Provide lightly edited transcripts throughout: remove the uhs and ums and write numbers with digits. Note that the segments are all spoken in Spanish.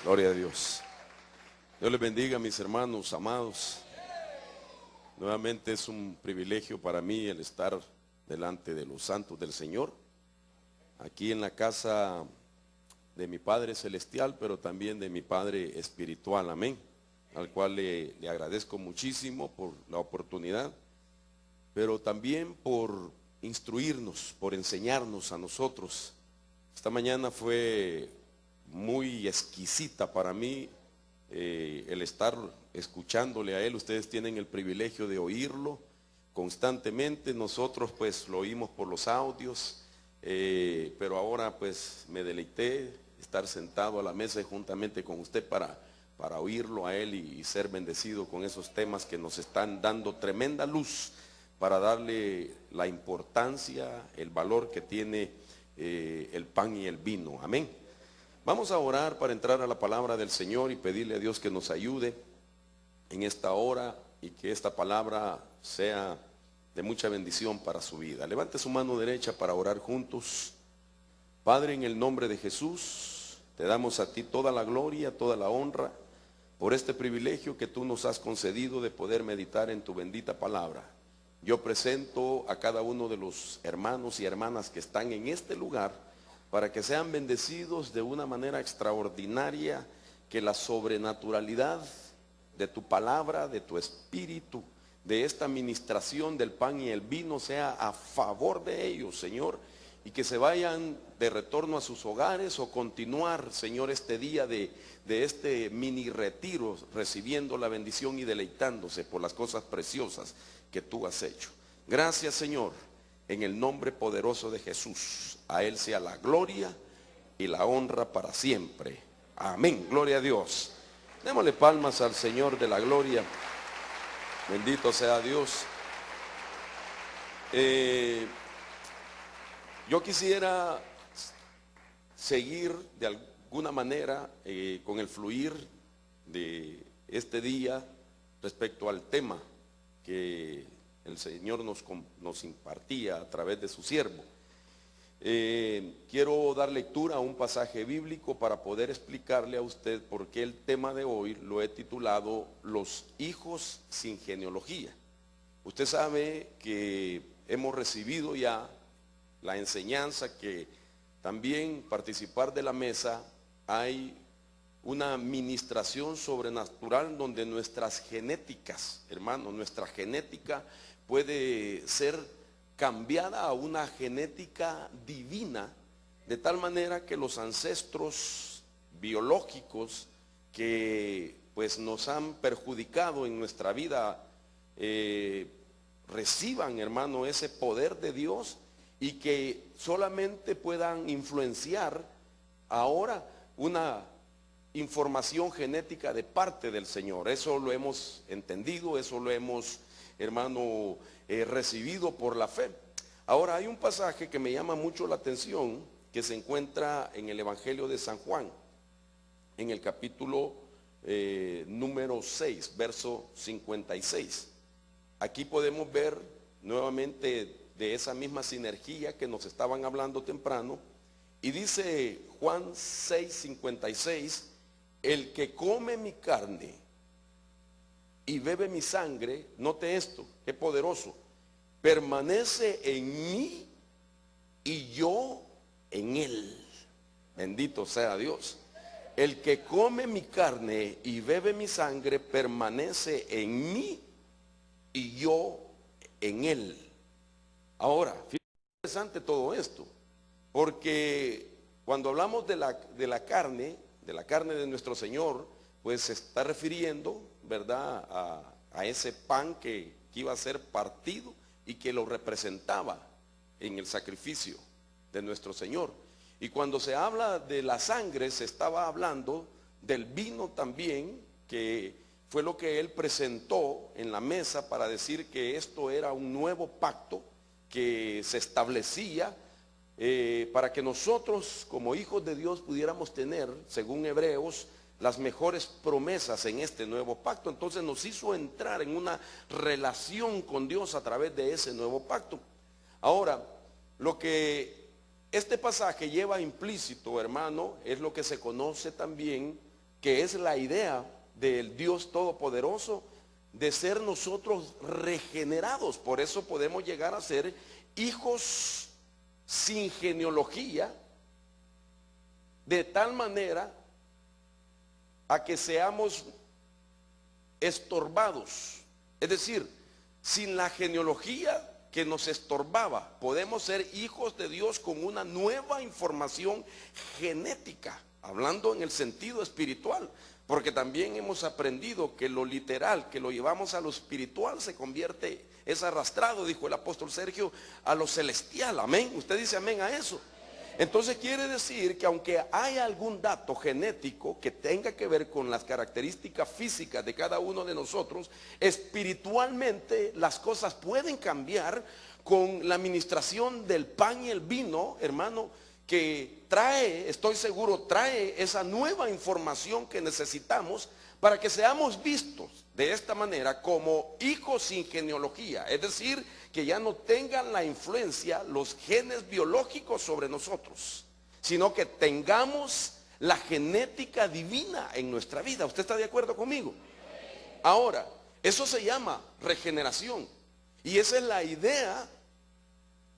Gloria a Dios. Dios les bendiga, mis hermanos amados. Nuevamente es un privilegio para mí el estar delante de los santos del Señor, aquí en la casa de mi Padre Celestial, pero también de mi Padre Espiritual, amén, al cual le agradezco muchísimo por la oportunidad, pero también por instruirnos, por enseñarnos a nosotros. Esta mañana fue muy exquisita para mí el estar escuchándole a él. Ustedes tienen el privilegio de oírlo constantemente. Nosotros pues lo oímos por los audios, pero ahora pues me deleité estar sentado a la mesa juntamente con usted para oírlo a él y ser bendecido con esos temas que nos están dando tremenda luz para darle la importancia, el valor que tiene el pan y el vino. Amén. Vamos a orar para entrar a la palabra del Señor y pedirle a Dios que nos ayude en esta hora y que esta palabra sea de mucha bendición para su vida. Levante su mano derecha para orar juntos. Padre, en el nombre de Jesús, te damos a ti toda la gloria, toda la honra por este privilegio que tú nos has concedido de poder meditar en tu bendita palabra. Yo presento a cada uno de los hermanos y hermanas que están en este lugar para que sean bendecidos de una manera extraordinaria, que la sobrenaturalidad de tu palabra, de tu espíritu, de esta administración del pan y el vino sea a favor de ellos, Señor, y que se vayan de retorno a sus hogares o continuar, Señor, este día de este mini retiro, recibiendo la bendición y deleitándose por las cosas preciosas que tú has hecho. Gracias, Señor, en el nombre poderoso de Jesús. A Él sea la gloria y la honra para siempre. Amén. Gloria a Dios. Démosle palmas al Señor de la gloria. Bendito sea Dios. Yo quisiera seguir de alguna manera con el fluir de este día respecto al tema que el Señor nos impartía a través de su siervo. Quiero dar lectura a un pasaje bíblico para poder explicarle a usted por qué el tema de hoy lo he titulado Los hijos sin genealogía. Usted sabe que hemos recibido ya la enseñanza que también participar de la mesa hay una administración sobrenatural donde nuestras genéticas, hermano, nuestra genética puede ser cambiada a una genética divina, de tal manera que los ancestros biológicos que pues nos han perjudicado en nuestra vida reciban, hermano, ese poder de Dios y que solamente puedan influenciar ahora una información genética de parte del Señor. Eso lo hemos entendido, eso lo hemos, hermano, recibido por la fe. Ahora hay un pasaje que me llama mucho la atención, que se encuentra en el Evangelio de San Juan, en el capítulo número 6, verso 56. Aquí podemos ver nuevamente de esa misma sinergia que nos estaban hablando temprano, y dice Juan 6:56, el que come mi carne y bebe mi sangre, note esto, qué poderoso, permanece en mí y yo en él. Bendito sea Dios. El que come mi carne y bebe mi sangre permanece en mí y yo en él. Ahora, fíjate, interesante todo esto, porque cuando hablamos de la carne de nuestro Señor, pues se está refiriendo, ¿verdad?, a ese pan que iba a ser partido y que lo representaba en el sacrificio de nuestro Señor. Y cuando se habla de la sangre, se estaba hablando del vino también, que fue lo que él presentó en la mesa para decir que esto era un nuevo pacto que se establecía para que nosotros como hijos de Dios pudiéramos tener, según Hebreos, las mejores promesas en este nuevo pacto. Entonces nos hizo entrar en una relación con Dios a través de ese nuevo pacto. Ahora, lo que este pasaje lleva implícito, hermano, es lo que se conoce también que es la idea del Dios Todopoderoso de ser nosotros regenerados. Por eso podemos llegar a ser hijos sin genealogía, de tal manera a que seamos estorbados. Es decir, sin la genealogía que nos estorbaba, podemos ser hijos de Dios con una nueva información genética, hablando en el sentido espiritual, porque también hemos aprendido que lo literal, que lo llevamos a lo espiritual, se convierte, es arrastrado, dijo el apóstol Sergio, a lo celestial. Amén. Usted dice amén a eso. Entonces quiere decir que aunque hay algún dato genético que tenga que ver con las características físicas de cada uno de nosotros, espiritualmente las cosas pueden cambiar con la administración del pan y el vino, hermano, que trae, estoy seguro, trae esa nueva información que necesitamos para que seamos vistos de esta manera como hijos sin genealogía, es decir, que ya no tengan la influencia los genes biológicos sobre nosotros, sino que tengamos la genética divina en nuestra vida. ¿Usted está de acuerdo conmigo? Ahora, eso se llama regeneración, y esa es la idea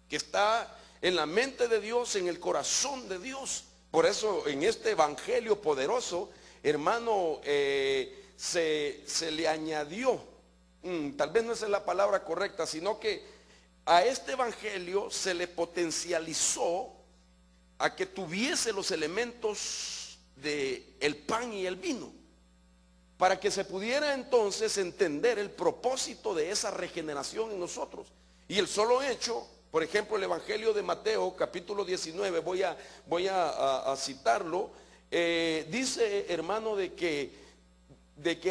que está en la mente de Dios, en el corazón de Dios. Por eso en este evangelio poderoso, hermano, se le añadió, tal vez no es la palabra correcta, sino que a este evangelio se le potencializó a que tuviese los elementos de el pan y el vino, para que se pudiera entonces entender el propósito de esa regeneración en nosotros. Y el solo hecho, por ejemplo, el evangelio de Mateo capítulo 19, voy a citarlo, dice, hermano, de que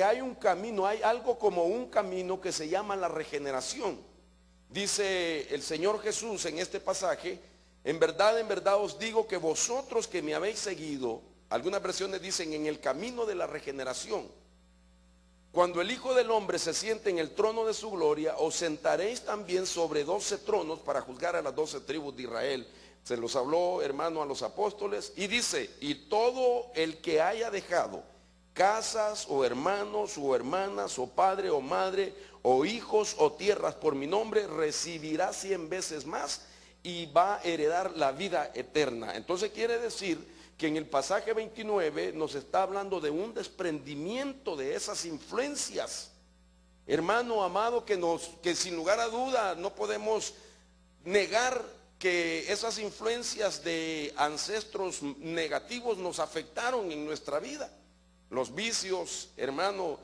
hay un camino, hay algo como un camino que se llama la regeneración. Dice el Señor Jesús en este pasaje: en verdad os digo que vosotros que me habéis seguido, algunas versiones dicen en el camino de la regeneración, cuando el Hijo del Hombre se siente en el trono de su gloria, os sentaréis también sobre 12 tronos para juzgar a las 12 tribus de Israel. Se los habló, hermano, a los apóstoles, y dice: y todo el que haya dejado casas o hermanos o hermanas o padre o madre o hijos o tierras por mi nombre, recibirá 100 veces más y va a heredar la vida eterna. Entonces quiere decir que en el pasaje 29 nos está hablando de un desprendimiento de esas influencias, hermano amado, que sin lugar a duda no podemos negar que esas influencias de ancestros negativos nos afectaron en nuestra vida. Los vicios, hermano,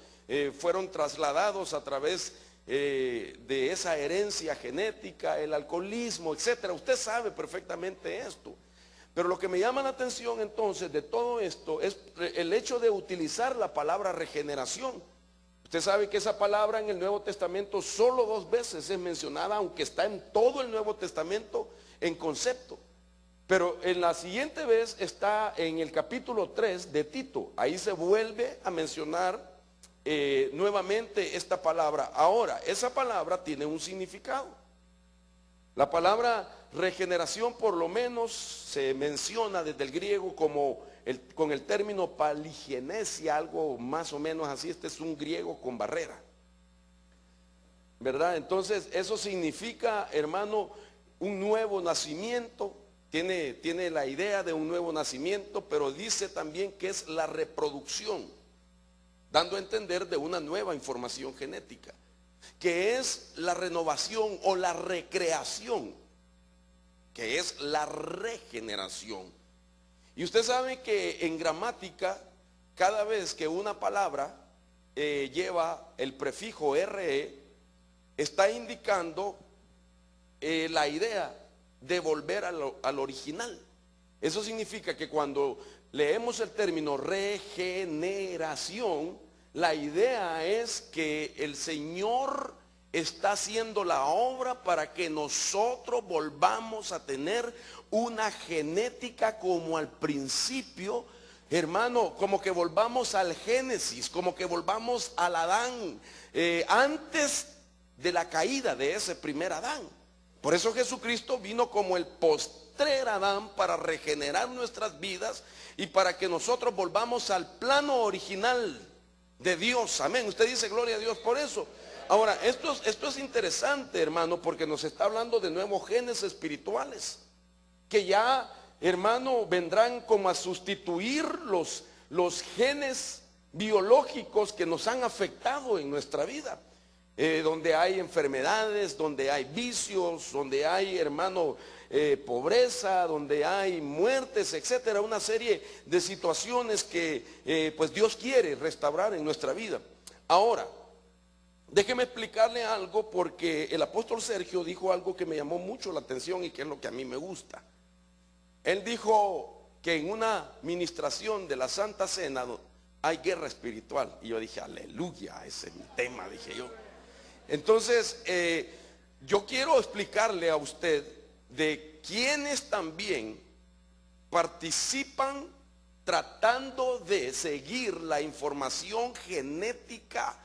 fueron trasladados a través de esa herencia genética, el alcoholismo, etcétera. Usted sabe perfectamente esto. Pero lo que me llama la atención entonces de todo esto es el hecho de utilizar la palabra regeneración. Usted sabe que esa palabra en el Nuevo Testamento solo 2 veces es mencionada, aunque está en todo el Nuevo Testamento en concepto. Pero en la siguiente vez está en el capítulo 3 de Tito. Ahí se vuelve a mencionar nuevamente esta palabra. Ahora, esa palabra tiene un significado. La palabra regeneración por lo menos se menciona desde el griego como con el término paligenesia, algo más o menos así. Este es un griego con barrera, ¿verdad? Entonces eso significa, hermano, un nuevo nacimiento. Tiene la idea de un nuevo nacimiento, pero dice también que es la reproducción, dando a entender de una nueva información genética, que es la renovación o la recreación, que es la regeneración. Y usted sabe que en gramática, cada vez que una palabra lleva el prefijo RE, está indicando la idea de volver al original. Eso significa que cuando leemos el término regeneración, la idea es que el Señor está haciendo la obra para que nosotros volvamos a tener una genética como al principio, hermano, como que volvamos al Génesis, como que volvamos al Adán, antes de la caída de ese primer Adán. Por eso Jesucristo vino como el postrer Adán para regenerar nuestras vidas y para que nosotros volvamos al plano original de Dios. Amén. Usted dice gloria a Dios por eso. Ahora, esto es interesante, hermano, porque nos está hablando de nuevos genes espirituales que ya, hermano, vendrán como a sustituir los genes biológicos que nos han afectado en nuestra vida. Donde hay enfermedades, donde hay vicios, donde hay, hermano, pobreza, donde hay muertes, etcétera, una serie de situaciones que pues Dios quiere restaurar en nuestra vida. Ahora, déjeme explicarle algo, porque el apóstol Sergio dijo algo que me llamó mucho la atención y que es lo que a mí me gusta. Él dijo que en una ministración de la Santa Cena hay guerra espiritual, y yo dije, aleluya, ese es mi tema, dije yo. Entonces, yo quiero explicarle a usted de quienes también participan tratando de seguir la información genética,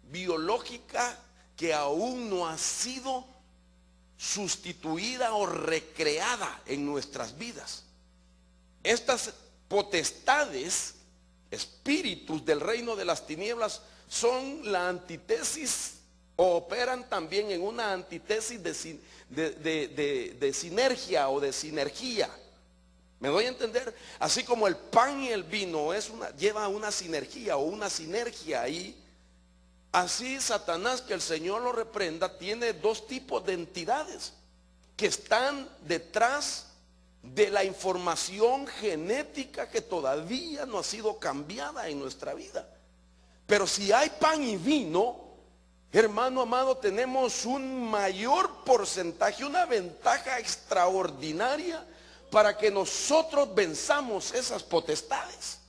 biológica, que aún no ha sido sustituida o recreada en nuestras vidas. Estas potestades, espíritus del reino de las tinieblas, son la antítesis, o operan también en una antítesis de sinergia o de sinergia. ¿Me doy a entender? Así como el pan y el vino lleva una sinergia o una sinergia ahí, así Satanás, que el Señor lo reprenda, tiene dos tipos de entidades que están detrás de la información genética que todavía no ha sido cambiada en nuestra vida. Pero si hay pan y vino, hermano amado, tenemos un mayor porcentaje, una ventaja extraordinaria para que nosotros venzamos esas potestades.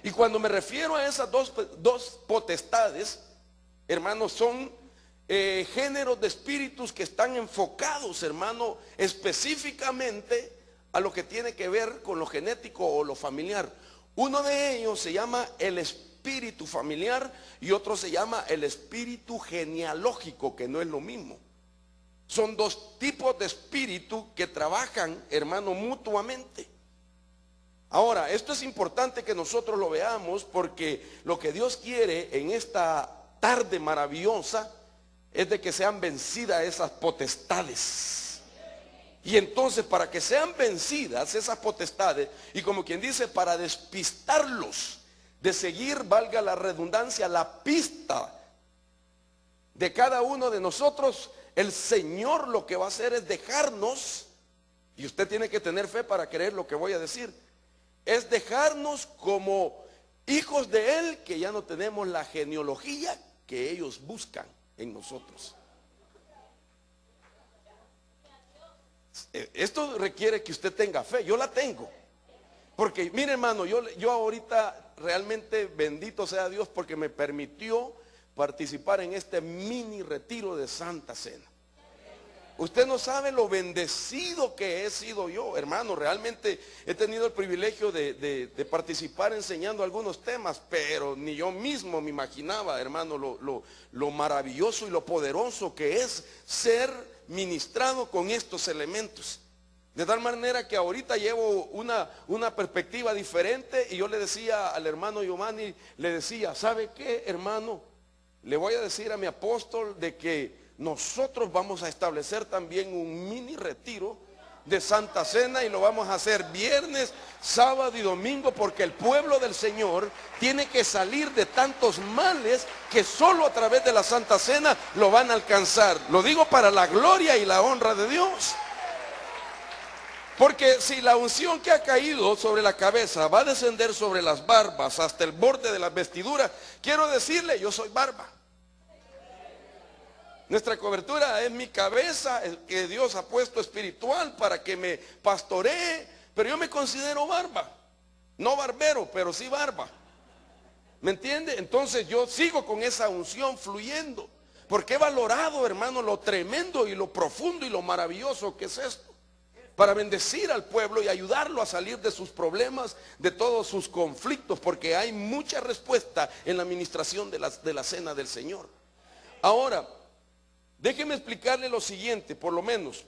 Y cuando me refiero a esas dos potestades, hermanos, son géneros de espíritus que están enfocados, hermano, específicamente a lo que tiene que ver con lo genético o lo familiar. Uno de ellos se llama el espíritu familiar y otro se llama el espíritu genealógico, que no es lo mismo. Son dos tipos de espíritu que trabajan, hermano, mutuamente. Ahora, esto es importante que nosotros lo veamos, porque lo que Dios quiere en esta tarde maravillosa es de que sean vencidas esas potestades. Y entonces, para que sean vencidas esas potestades, y como quien dice, para despistarlos de seguir, valga la redundancia, la pista de cada uno de nosotros, el Señor lo que va a hacer es dejarnos, y usted tiene que tener fe para creer lo que voy a decir, es dejarnos como hijos de Él, que ya no tenemos la genealogía que ellos buscan en nosotros. Esto requiere que usted tenga fe. Yo la tengo, porque mire, hermano, yo ahorita realmente bendito sea Dios, porque me permitió participar en este mini retiro de Santa Cena. Usted no sabe lo bendecido que he sido yo, hermano. Realmente he tenido el privilegio de participar enseñando algunos temas, pero ni yo mismo me imaginaba, hermano, lo maravilloso y lo poderoso que es ser ministrado con estos elementos. De tal manera que ahorita llevo una perspectiva diferente, y yo le decía al hermano Giovanni, le decía, ¿sabe qué, hermano? Le voy a decir a mi apóstol de que nosotros vamos a establecer también un mini retiro de Santa Cena, y lo vamos a hacer viernes, sábado y domingo, porque el pueblo del Señor tiene que salir de tantos males que solo a través de la Santa Cena lo van a alcanzar. Lo digo para la gloria y la honra de Dios. Porque si la unción que ha caído sobre la cabeza va a descender sobre las barbas hasta el borde de las vestiduras, quiero decirle, yo soy barba. Nuestra cobertura es mi cabeza, que Dios ha puesto espiritual para que me pastoree, pero yo me considero barba. No barbero, pero sí barba. ¿Me entiende? Entonces yo sigo con esa unción fluyendo, porque he valorado, hermano, lo tremendo y lo profundo y lo maravilloso que es esto, para bendecir al pueblo y ayudarlo a salir de sus problemas, de todos sus conflictos, porque hay mucha respuesta en la administración de la cena del Señor. Ahora, Déjeme explicarle lo siguiente, por lo menos.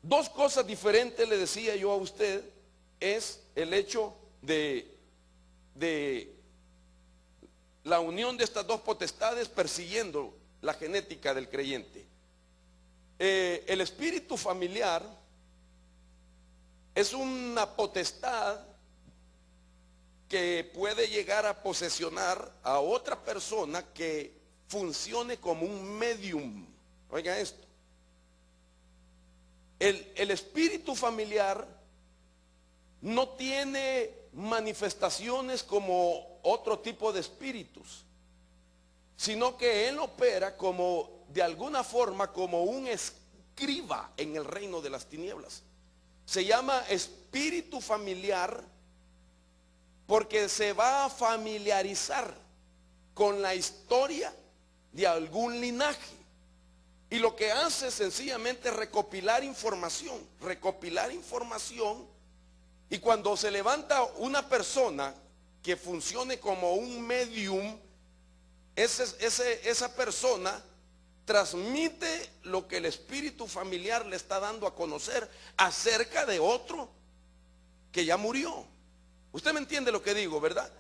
Dos cosas diferentes le decía yo a usted, es el hecho de la unión de estas dos potestades persiguiendo la genética del creyente. El espíritu familiar es una potestad que puede llegar a posesionar a otra persona que funcione como un medium. Oiga esto. El espíritu familiar no tiene manifestaciones como otro tipo de espíritus, sino que él opera como, de alguna forma, como un escriba en el reino de las tinieblas. Se llama espíritu familiar porque se va a familiarizar con la historia de algún linaje. Y lo que hace es sencillamente recopilar información. Y cuando se levanta una persona que funcione como un medium, esa persona transmite lo que el espíritu familiar le está dando a conocer acerca de otro que ya murió. Usted me entiende lo que digo, ¿verdad?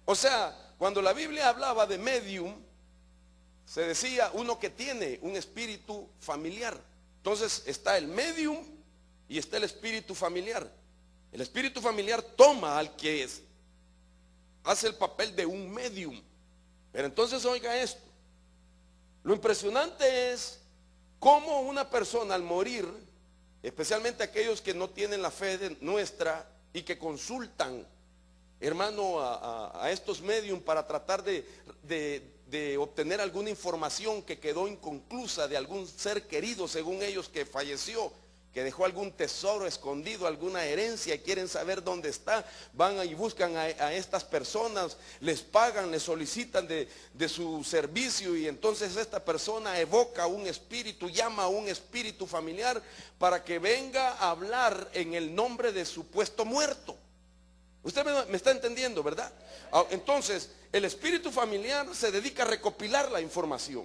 O sea, cuando la Biblia hablaba de medium, se decía uno que tiene un espíritu familiar. Entonces está el medium y está el espíritu familiar. El espíritu familiar toma al que hace el papel de un medium. Pero entonces oiga esto. Lo impresionante es cómo una persona al morir, especialmente aquellos que no tienen la fe nuestra y que consultan, hermano, a estos medium para tratar de obtener alguna información que quedó inconclusa de algún ser querido, según ellos, que falleció, que dejó algún tesoro escondido, alguna herencia, y quieren saber dónde está, van y buscan a estas personas, les pagan, les solicitan de su servicio, y entonces esta persona evoca un espíritu, llama a un espíritu familiar para que venga a hablar en el nombre de su supuesto muerto. Usted me está entendiendo, ¿verdad? Entonces, el espíritu familiar se dedica a recopilar la información.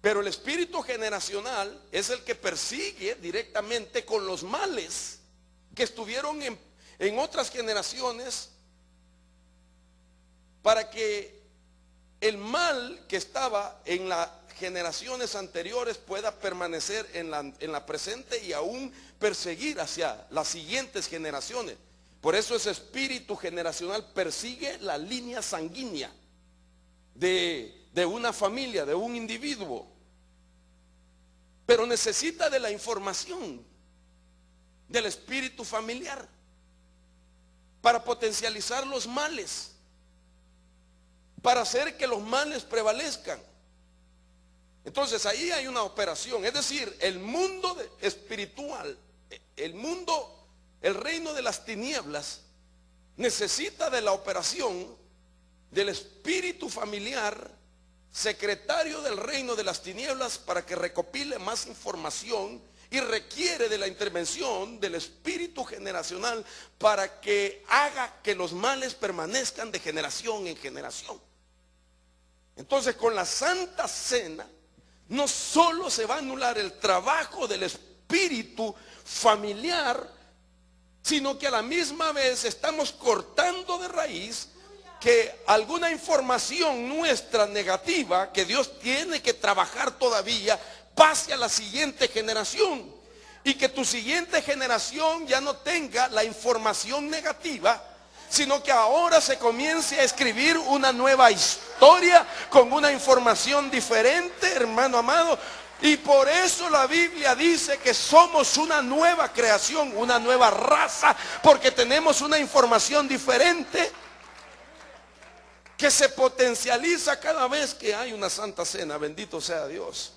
Pero el espíritu generacional es el que persigue directamente con los males que estuvieron en otras generaciones, para que el mal que estaba en las generaciones anteriores pueda permanecer en la presente y aún perseguir hacia las siguientes generaciones. Por eso ese espíritu generacional persigue la línea sanguínea de una familia, de un individuo. Pero necesita de la información del espíritu familiar para potencializar los males, para hacer que los males prevalezcan. Entonces ahí hay una operación, es decir, el mundo espiritual, el reino de las tinieblas necesita de la operación del espíritu familiar, secretario del reino de las tinieblas, para que recopile más información, y requiere de la intervención del espíritu generacional para que haga que los males permanezcan de generación en generación. Entonces, con la Santa Cena no solo se va a anular el trabajo del espíritu familiar, sino que a la misma vez estamos cortando de raíz que alguna información nuestra negativa que Dios tiene que trabajar todavía pase a la siguiente generación, y que tu siguiente generación ya no tenga la información negativa, sino que ahora se comience a escribir una nueva historia con una información diferente, hermano amado. Y por eso la Biblia dice que somos una nueva creación, una nueva raza, porque tenemos una información diferente que se potencializa cada vez que hay una Santa Cena. Bendito sea Dios.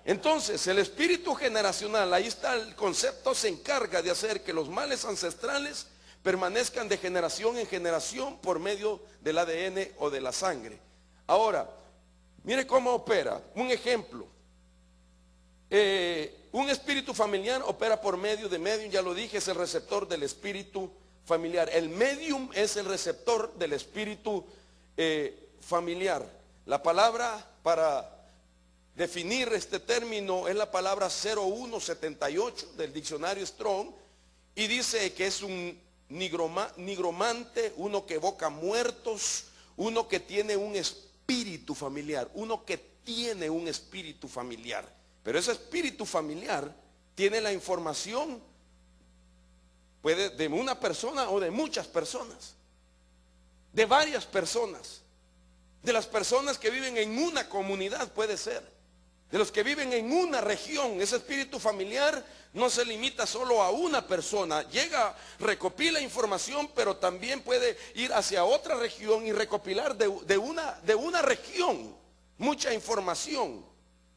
Entonces el espíritu generacional, ahí está el concepto, se encarga de hacer que los males ancestrales permanezcan de generación en generación por medio del ADN o de la sangre. Ahora, mire cómo opera. Un ejemplo, un espíritu familiar opera por medio de medium, ya lo dije, es el receptor del espíritu familiar. El medium es el receptor del espíritu familiar. La palabra para definir este término es la palabra 0178 del diccionario Strong, y dice que es un nigromante, uno que evoca muertos, uno que tiene un espíritu familiar, uno que tiene un espíritu familiar. Pero ese espíritu familiar tiene la información, puede de una persona o de muchas personas, de varias personas, de las personas que viven en una comunidad, puede ser, de los que viven en una región. Ese espíritu familiar no se limita solo a una persona, llega, recopila información, pero también puede ir hacia otra región y recopilar de una región mucha información,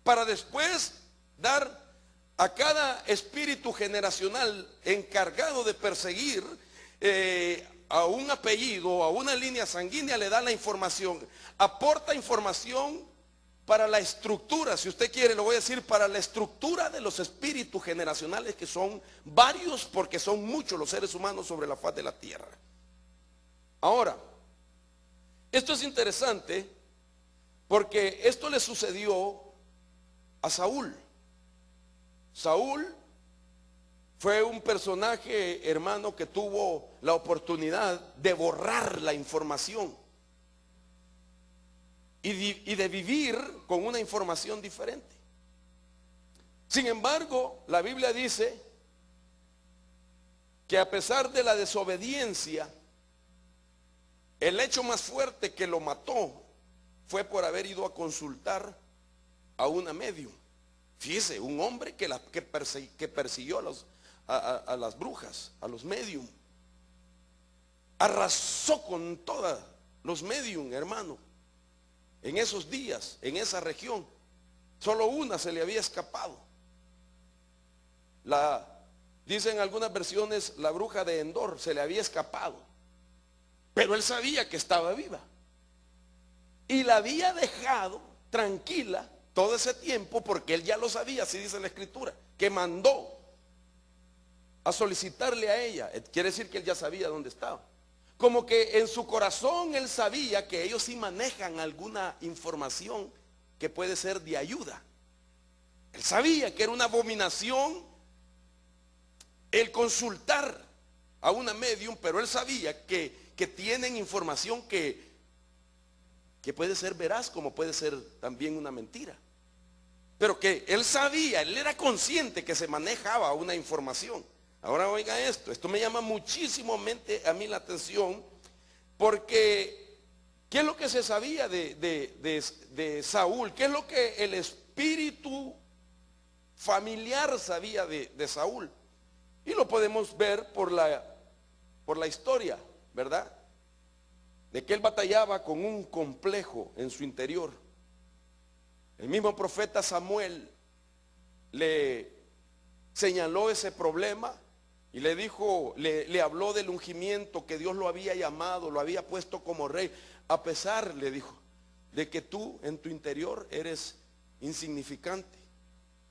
para después dar a cada espíritu generacional encargado de perseguir a un apellido, a una línea sanguínea, le da la información, aporta información para la estructura, si usted quiere, lo voy a decir, para la estructura de los espíritus generacionales, que son varios, porque son muchos los seres humanos sobre la faz de la tierra. Ahora, esto es interesante porque esto le sucedió a Saúl. Saúl fue un personaje, hermano, que tuvo la oportunidad de borrar la información y de vivir con una información diferente. Sin embargo, la Biblia dice que a pesar de la desobediencia, el hecho más fuerte que lo mató fue por haber ido a consultar a una medium. Fíjese, un hombre que persiguió a las brujas, a los medium. Arrasó con todos los medium, hermano. En esos días, en esa región, solo una se le había escapado. Dicen algunas versiones, la bruja de Endor se le había escapado, pero él sabía que estaba viva y la había dejado tranquila todo ese tiempo, porque él ya lo sabía, así dice la escritura, que mandó a solicitarle a ella. Quiere decir que él ya sabía dónde estaba. Como que en su corazón él sabía que ellos sí manejan alguna información que puede ser de ayuda. Él sabía que era una abominación el consultar a una medium, pero él sabía que tienen información que puede ser veraz, como puede ser también una mentira. Pero que él sabía, él era consciente que se manejaba una información. Ahora oiga esto me llama muchísimo a mí la atención, porque ¿qué es lo que se sabía de Saúl? ¿Qué es lo que el espíritu familiar sabía de Saúl? Y lo podemos ver por la historia, ¿verdad? De que él batallaba con un complejo en su interior. El mismo profeta Samuel le señaló ese problema y le dijo, le habló del ungimiento, que Dios lo había llamado, lo había puesto como rey, a pesar, le dijo, de que tú en tu interior eres insignificante,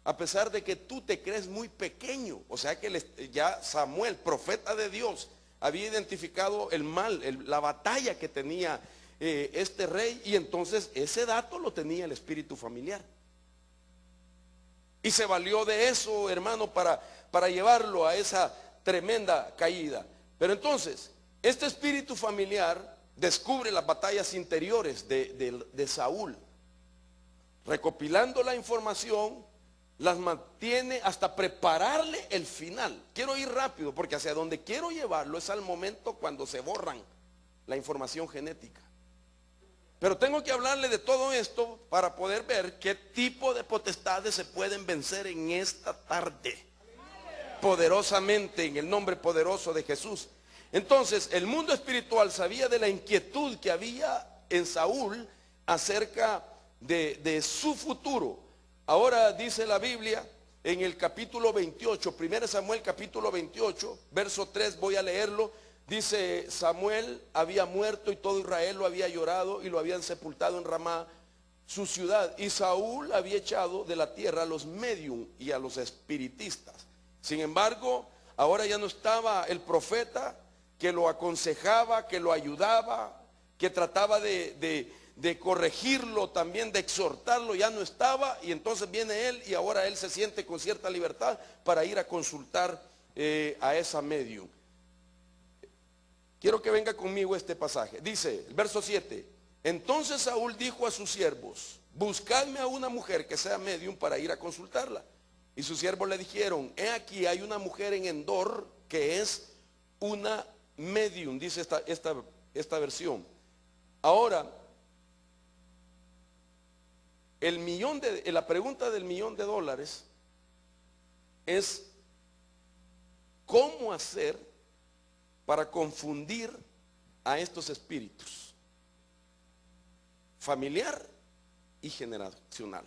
a pesar de que tú te crees muy pequeño. O sea que ya Samuel, profeta de Dios, había identificado el mal, la batalla que tenía este rey, y entonces ese dato lo tenía el espíritu familiar. Y se valió de eso, hermano, para llevarlo a esa tremenda caída. Pero entonces, este espíritu familiar descubre las batallas interiores de Saúl, recopilando la información, las mantiene hasta prepararle el final. Quiero ir rápido, porque hacia donde quiero llevarlo es al momento cuando se borran la información genética. Pero tengo que hablarle de todo esto para poder ver qué tipo de potestades se pueden vencer en esta tarde, poderosamente, en el nombre poderoso de Jesús. Entonces, el mundo espiritual sabía de la inquietud que había en Saúl acerca de su futuro. Ahora dice la Biblia en el capítulo 28, 1 Samuel capítulo 28, verso 3, voy a leerlo. Dice, Samuel había muerto y todo Israel lo había llorado y lo habían sepultado en Ramá, su ciudad. Y Saúl había echado de la tierra a los medium y a los espiritistas. Sin embargo, ahora ya no estaba el profeta que lo aconsejaba, que lo ayudaba, que trataba de de corregirlo, también de exhortarlo, ya no estaba, y entonces viene él y ahora él se siente con cierta libertad para ir a consultar a esa medium. Quiero que venga conmigo este pasaje. Dice el verso 7: entonces Saúl dijo a sus siervos: buscadme a una mujer que sea medium para ir a consultarla. Y sus siervos le dijeron: he aquí hay una mujer en Endor que es una medium, dice esta versión. Ahora, la pregunta del $1.000.000 es: ¿cómo hacer para confundir a estos espíritus familiar y generacional?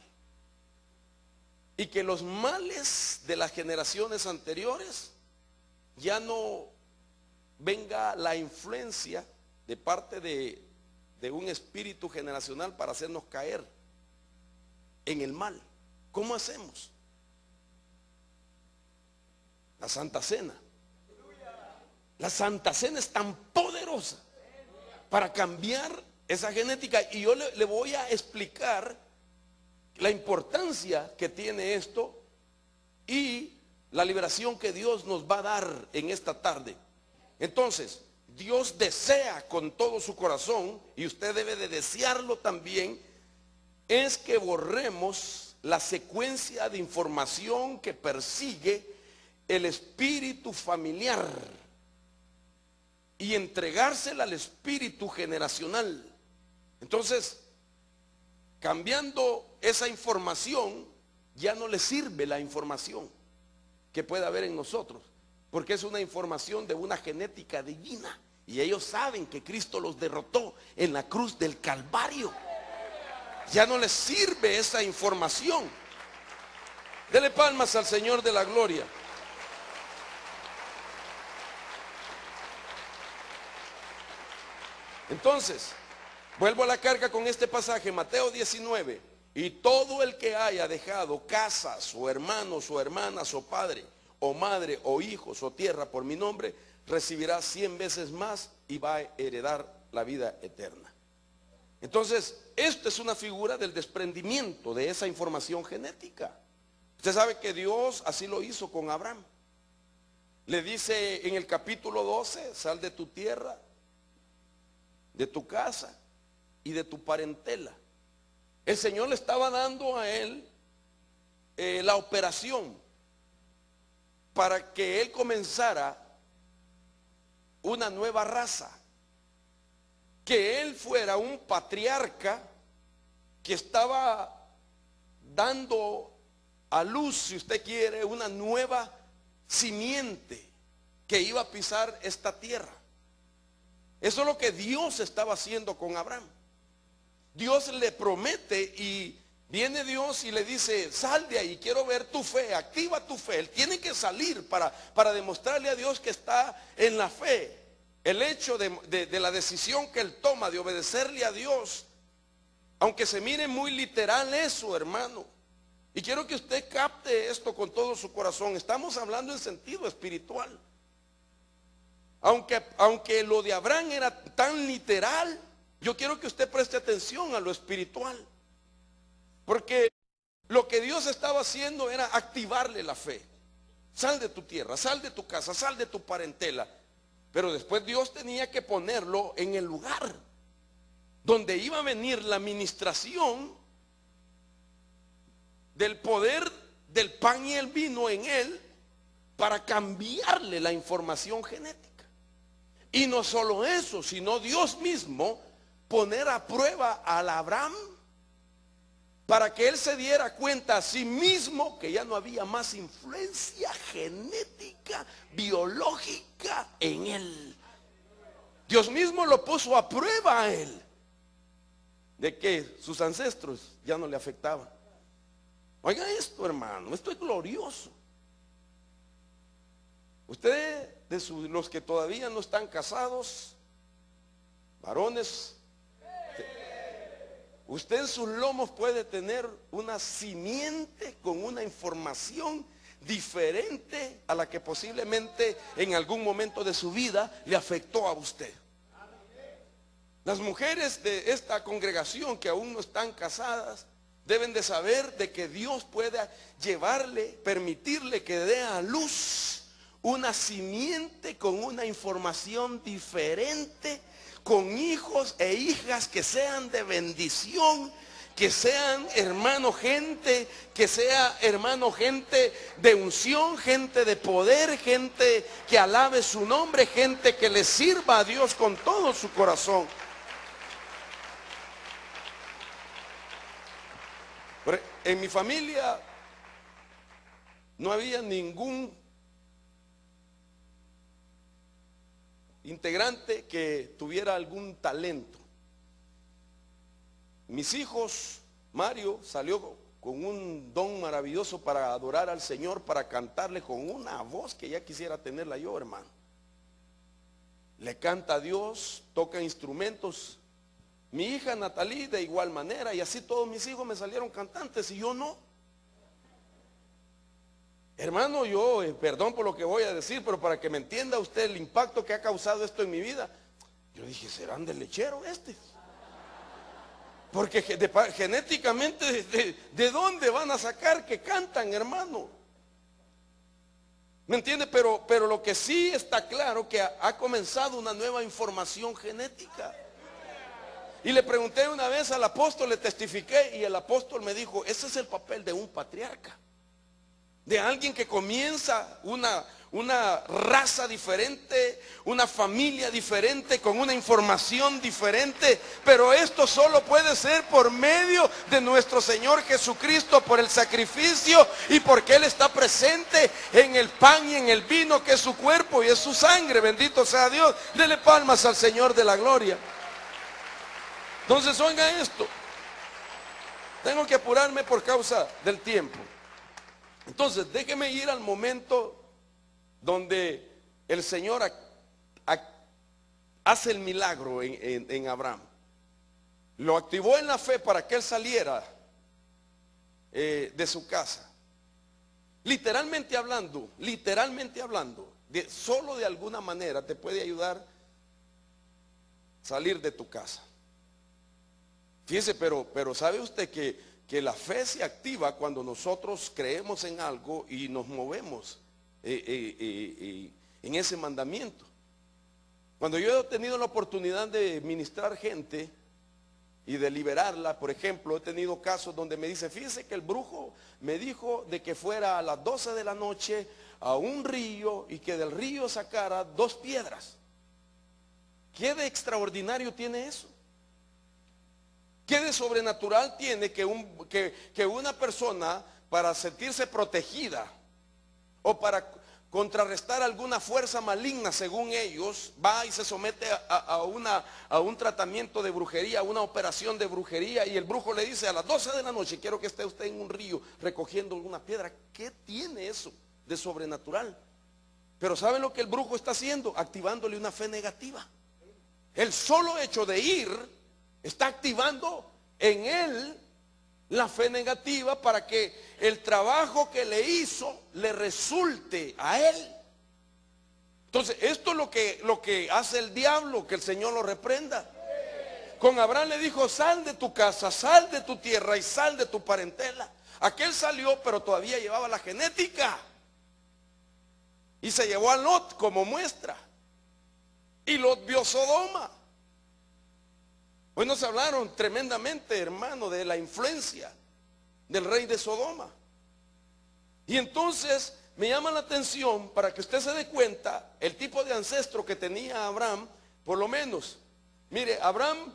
Y que los males de las generaciones anteriores ya no venga la influencia de parte de un espíritu generacional para hacernos caer en el mal. ¿Cómo hacemos? La Santa Cena. La Santa Cena es tan poderosa para cambiar esa genética, y yo le voy a explicar la importancia que tiene esto y la liberación que Dios nos va a dar en esta tarde. Entonces, Dios desea con todo su corazón, y usted debe de desearlo también, es que borremos la secuencia de información que persigue el espíritu familiar y entregársela al espíritu generacional. Entonces, cambiando esa información, ya no le sirve la información que pueda haber en nosotros, porque es una información de una genética divina, y ellos saben que Cristo los derrotó en la cruz del Calvario. Ya no les sirve esa información. Dele palmas al Señor de la gloria. Entonces, vuelvo a la carga con este pasaje, Mateo 19. Y todo el que haya dejado casas, o hermanos, o hermanas, o padre, o madre, o hijos, o tierra por mi nombre, recibirá 100 veces más y va a heredar la vida eterna. Entonces, esto es una figura del desprendimiento de esa información genética. Usted sabe que Dios así lo hizo con Abraham. Le dice en el capítulo 12, sal de tu tierra, de tu casa y de tu parentela. El Señor le estaba dando a él la operación para que él comenzara una nueva raza, que él fuera un patriarca que estaba dando a luz, si usted quiere, una nueva simiente que iba a pisar esta tierra. Eso es lo que Dios estaba haciendo con Abraham. Dios le promete, y viene Dios y le dice: sal de ahí, quiero ver tu fe, activa tu fe. Él tiene que salir para demostrarle a Dios que está en la fe. El hecho de la decisión que él toma de obedecerle a Dios, aunque se mire muy literal eso, hermano, y quiero que usted capte esto con todo su corazón, estamos hablando en sentido espiritual. Aunque lo de Abraham era tan literal, yo quiero que usted preste atención a lo espiritual, porque lo que Dios estaba haciendo era activarle la fe. Sal de tu tierra, sal de tu casa, sal de tu parentela. Pero después Dios tenía que ponerlo en el lugar donde iba a venir la ministración del poder del pan y el vino en él, para cambiarle la información genética. Y no solo eso, sino Dios mismo poner a prueba al Abraham, para que él se diera cuenta a sí mismo que ya no había más influencia genética, biológica en él. Dios mismo lo puso a prueba a él, de que sus ancestros ya no le afectaban. Oiga esto, hermano, esto es glorioso. Usted, los que todavía no están casados, varones, usted en sus lomos puede tener una simiente con una información diferente a la que posiblemente en algún momento de su vida le afectó a usted. Las mujeres de esta congregación que aún no están casadas deben de saber de que Dios puede llevarle, permitirle que dé a luz una simiente con una información diferente, con hijos e hijas que sean de bendición, que sean, hermano, gente, que sea, hermano, gente de unción, gente de poder, gente que alabe su nombre, gente que le sirva a Dios con todo su corazón. En mi familia no había ningún integrante que tuviera algún talento. Mis hijos, Mario salió con un don maravilloso para adorar al Señor, para cantarle con una voz que ya quisiera tenerla yo, hermano. Le canta a Dios, toca instrumentos. Mi hija Natalie de igual manera, y así todos mis hijos me salieron cantantes y yo no. Hermano, yo, perdón por lo que voy a decir, pero para que me entienda usted el impacto que ha causado esto en mi vida, yo dije, ¿serán del lechero este? Porque genéticamente, ¿de dónde van a sacar que cantan, hermano? ¿Me entiende? Pero lo que sí está claro que ha comenzado una nueva información genética. Y le pregunté una vez al apóstol, le testifiqué, y el apóstol me dijo, ese es el papel de un patriarca, de alguien que comienza una raza diferente, una familia diferente, con una información diferente. Pero esto solo puede ser por medio de nuestro Señor Jesucristo, por el sacrificio y porque Él está presente en el pan y en el vino, que es su cuerpo y es su sangre. Bendito sea Dios. Dele palmas al Señor de la gloria. Entonces oiga esto, tengo que apurarme por causa del tiempo. Entonces déjeme ir al momento donde el Señor hace el milagro en Abraham. Lo activó en la fe para que él saliera de su casa. Literalmente hablando, solo de alguna manera te puede ayudar a salir de tu casa. Fíjese, pero ¿sabe usted que la fe se activa cuando nosotros creemos en algo y nos movemos en ese mandamiento? Cuando yo he tenido la oportunidad de ministrar gente y de liberarla, por ejemplo, he tenido casos donde me dice, fíjese que el brujo me dijo de que fuera a las 12 de la noche a un río y que del río sacara 2 piedras. ¿Qué de extraordinario tiene eso? ¿Qué de sobrenatural tiene que una persona, para sentirse protegida o para contrarrestar alguna fuerza maligna, según ellos, va y se somete a un tratamiento de brujería, a una operación de brujería, y el brujo le dice a las 12 de la noche, quiero que esté usted en un río recogiendo una piedra? ¿Qué tiene eso de sobrenatural? Pero ¿saben lo que el brujo está haciendo? Activándole una fe negativa. El solo hecho de ir está activando en él la fe negativa para que el trabajo que le hizo le resulte a él. Entonces, esto es lo que hace el diablo, que el Señor lo reprenda. Con Abraham le dijo, sal de tu casa, sal de tu tierra y sal de tu parentela. Aquel salió, pero todavía llevaba la genética. Y se llevó a Lot como muestra. Y Lot vio Sodoma. Hoy nos hablaron tremendamente, hermano, de la influencia del rey de Sodoma. Y entonces me llama la atención, para que usted se dé cuenta el tipo de ancestro que tenía Abraham. Por lo menos, mire, Abraham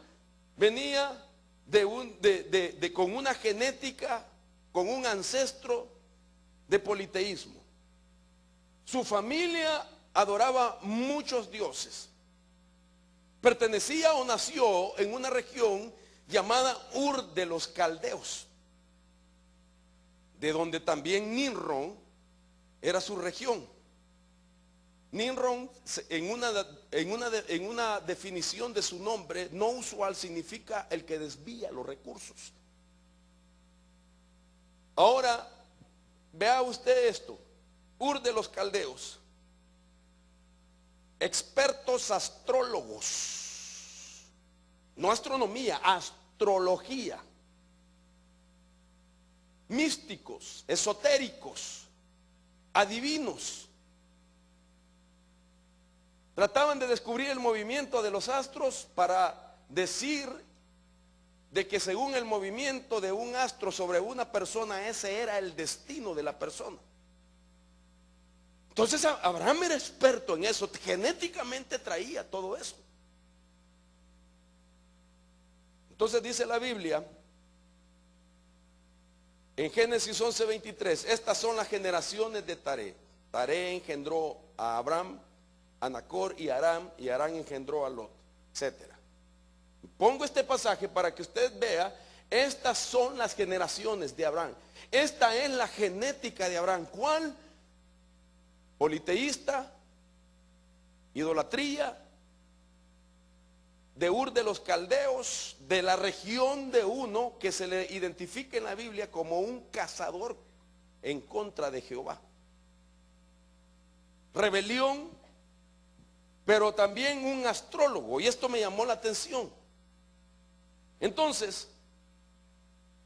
venía con una genética, con un ancestro de politeísmo. Su familia adoraba muchos dioses. Pertenecía o nació en una región llamada Ur de los Caldeos, de donde también Nimrod era su región. Nimrod, en una definición de su nombre no usual, significa el que desvía los recursos. Ahora, vea usted esto: Ur de los Caldeos, expertos astrólogos no astronomía, astrología. Místicos, esotéricos, adivinos. Trataban de descubrir el movimiento de los astros para decir de que según el movimiento de un astro sobre una persona, ese era el destino de la persona. Entonces Abraham era experto en eso, genéticamente traía todo eso. Entonces dice la Biblia en Génesis 11:23, estas son las generaciones de Taré. Taré engendró a Abraham, a Nacor y Aram engendró a Lot, etcétera. Pongo este pasaje para que usted vea, estas son las generaciones de Abraham. Esta es la genética de Abraham. ¿Cuál? Politeísta, idolatría, de Ur de los Caldeos, de la región de uno que se le identifica en la Biblia como un cazador en contra de Jehová. Rebelión, pero también un astrólogo, y esto me llamó la atención. Entonces,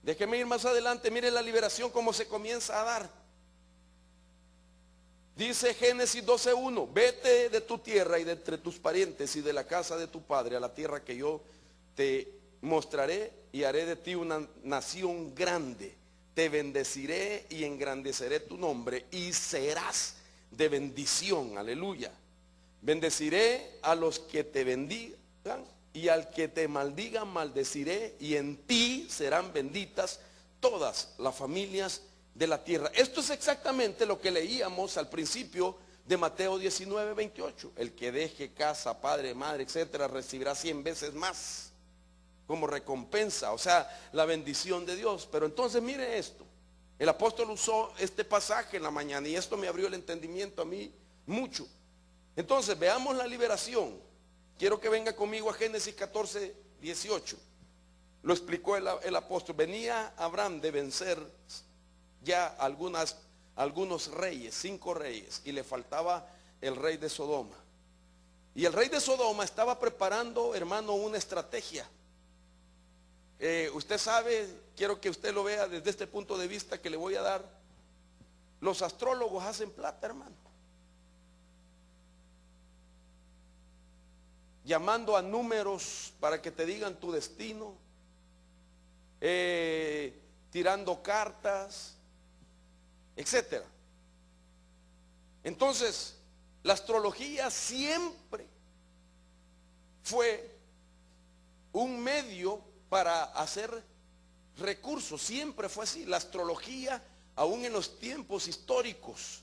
déjeme ir más adelante, mire la liberación cómo se comienza a dar. Dice Génesis 12:1, vete de tu tierra y de entre tus parientes y de la casa de tu padre a la tierra que yo te mostraré y haré de ti una nación grande. Te bendeciré y engrandeceré tu nombre y serás de bendición. Aleluya. Bendeciré a los que te bendigan y al que te maldigan maldeciré, y en ti serán benditas todas las familias de la tierra. Esto es exactamente lo que leíamos al principio de Mateo 19:28. El que deje casa, padre, madre, etcétera, recibirá 100 veces más como recompensa, o sea, la bendición de Dios. Pero entonces mire esto, el apóstol usó este pasaje en la mañana y esto me abrió el entendimiento a mí mucho. Entonces veamos la liberación. Quiero que venga conmigo a Génesis 14:18. Lo explicó el apóstol. Venía Abraham de vencer ya algunos reyes, 5 reyes, y le faltaba el rey de Sodoma. Y el rey de Sodoma estaba preparando, hermano, una estrategia. Usted sabe, quiero que usted lo vea desde este punto de vista que le voy a dar. Los astrólogos hacen plata, hermano, llamando a números para que te digan tu destino, tirando cartas, etcétera. Entonces, la astrología siempre fue un medio para hacer recursos, siempre fue así. La astrología, aún en los tiempos históricos,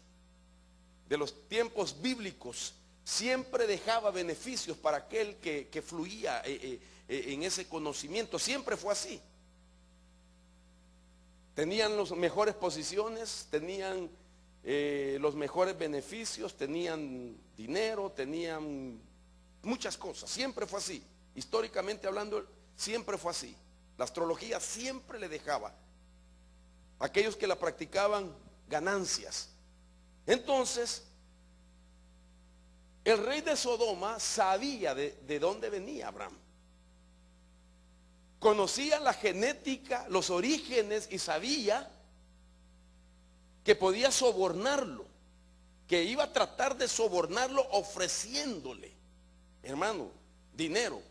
de los tiempos bíblicos, siempre dejaba beneficios para aquel que fluía en ese conocimiento, siempre fue así. Tenían las mejores posiciones, tenían los mejores beneficios, tenían dinero, tenían muchas cosas, siempre fue así. Históricamente hablando, siempre fue así. La astrología siempre le dejaba a aquellos que la practicaban ganancias. Entonces, el rey de Sodoma sabía de dónde venía Abraham. Conocía la genética, los orígenes, y sabía que podía sobornarlo, que iba a tratar de sobornarlo ofreciéndole, hermano, dinero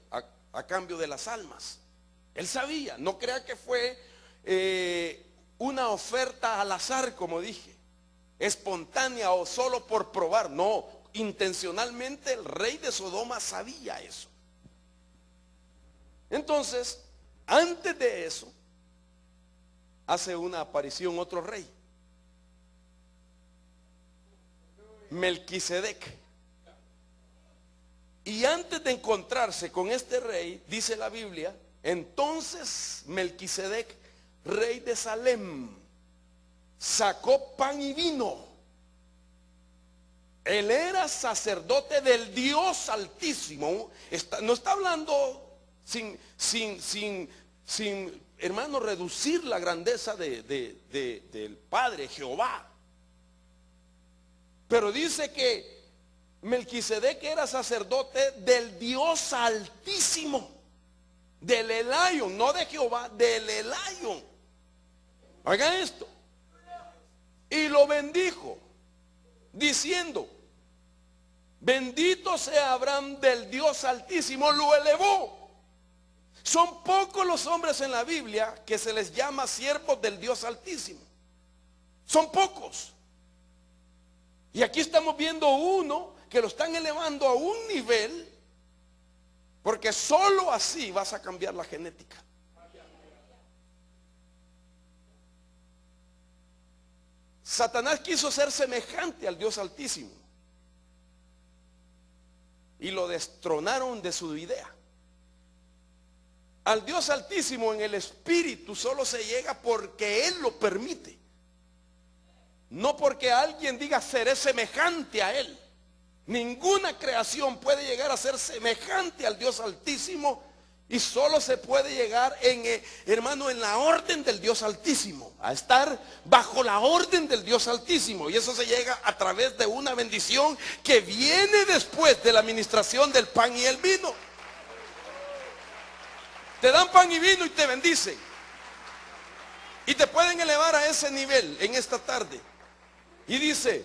a cambio de las almas. Él sabía, no crea que fue una oferta al azar, como dije, espontánea o solo por probar. No, intencionalmente el rey de Sodoma sabía eso. Entonces, antes de eso, hace una aparición otro rey, Melquisedec. Y antes de encontrarse con este rey, dice la Biblia, entonces Melquisedec, rey de Salem, sacó pan y vino. Él era sacerdote del Dios Altísimo. No está hablando sin hermano, reducir la grandeza del Padre Jehová. Pero dice que Melquisedec era sacerdote del Dios Altísimo. del Elyon, no de Jehová, del Elyon. Haga esto. Y lo bendijo, diciendo: bendito sea Abraham del Dios Altísimo. Lo elevó. Son pocos los hombres en la Biblia que se les llama siervos del Dios Altísimo. Son pocos. Y aquí estamos viendo uno que lo están elevando a un nivel, porque solo así vas a cambiar la genética. Satanás quiso ser semejante al Dios Altísimo y lo destronaron de su idea. Al Dios Altísimo en el espíritu solo se llega porque Él lo permite, no porque alguien diga seré semejante a Él. Ninguna creación puede llegar a ser semejante al Dios Altísimo, y solo se puede llegar hermano, en la orden del Dios Altísimo, a estar bajo la orden del Dios Altísimo. Y eso se llega a través de una bendición que viene después de la administración del pan y el vino. Te dan pan y vino y te bendicen, y te pueden elevar a ese nivel en esta tarde. Y dice: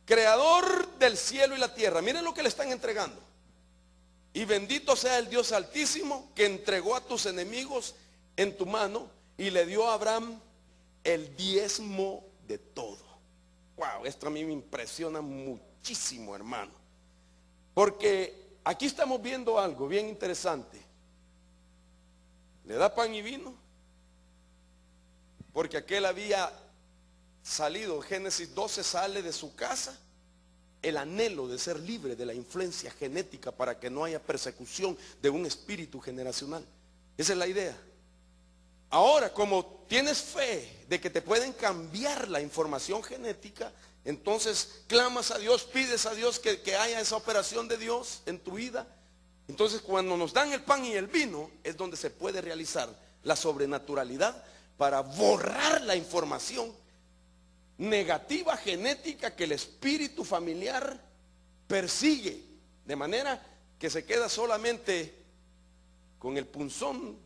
creador del cielo y la tierra. Miren lo que le están entregando. Y bendito sea el Dios Altísimo, que entregó a tus enemigos en tu mano, y le dio a Abraham el diezmo de todo. Wow, esto a mí me impresiona muchísimo, hermano, porque aquí estamos viendo algo bien interesante. Le da pan y vino, porque aquel había salido. Génesis 12, sale de su casa el anhelo de ser libre de la influencia genética, para que no haya persecución de un espíritu generacional. Esa es la idea. Ahora, como tienes fe de que te pueden cambiar la información genética, entonces clamas a Dios, pides a Dios que haya esa operación de Dios en tu vida. Entonces, cuando nos dan el pan y el vino, es donde se puede realizar la sobrenaturalidad para borrar la información negativa genética que el espíritu familiar persigue, de manera que se queda solamente con el punzón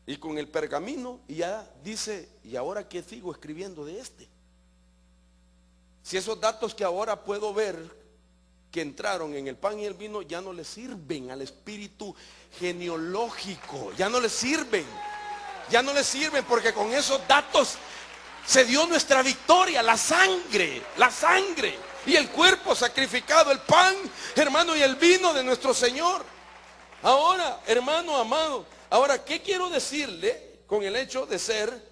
y con el pergamino, y ya dice: ¿y ahora qué sigo escribiendo de este? Si esos datos que ahora puedo ver que entraron en el pan y el vino ya no le sirven al espíritu genealógico, ya no le sirven, porque con esos datos se dio nuestra victoria, la sangre y el cuerpo sacrificado, el pan, hermano, y el vino de nuestro Señor. Ahora, hermano amado, ahora, ¿qué quiero decirle con el hecho de ser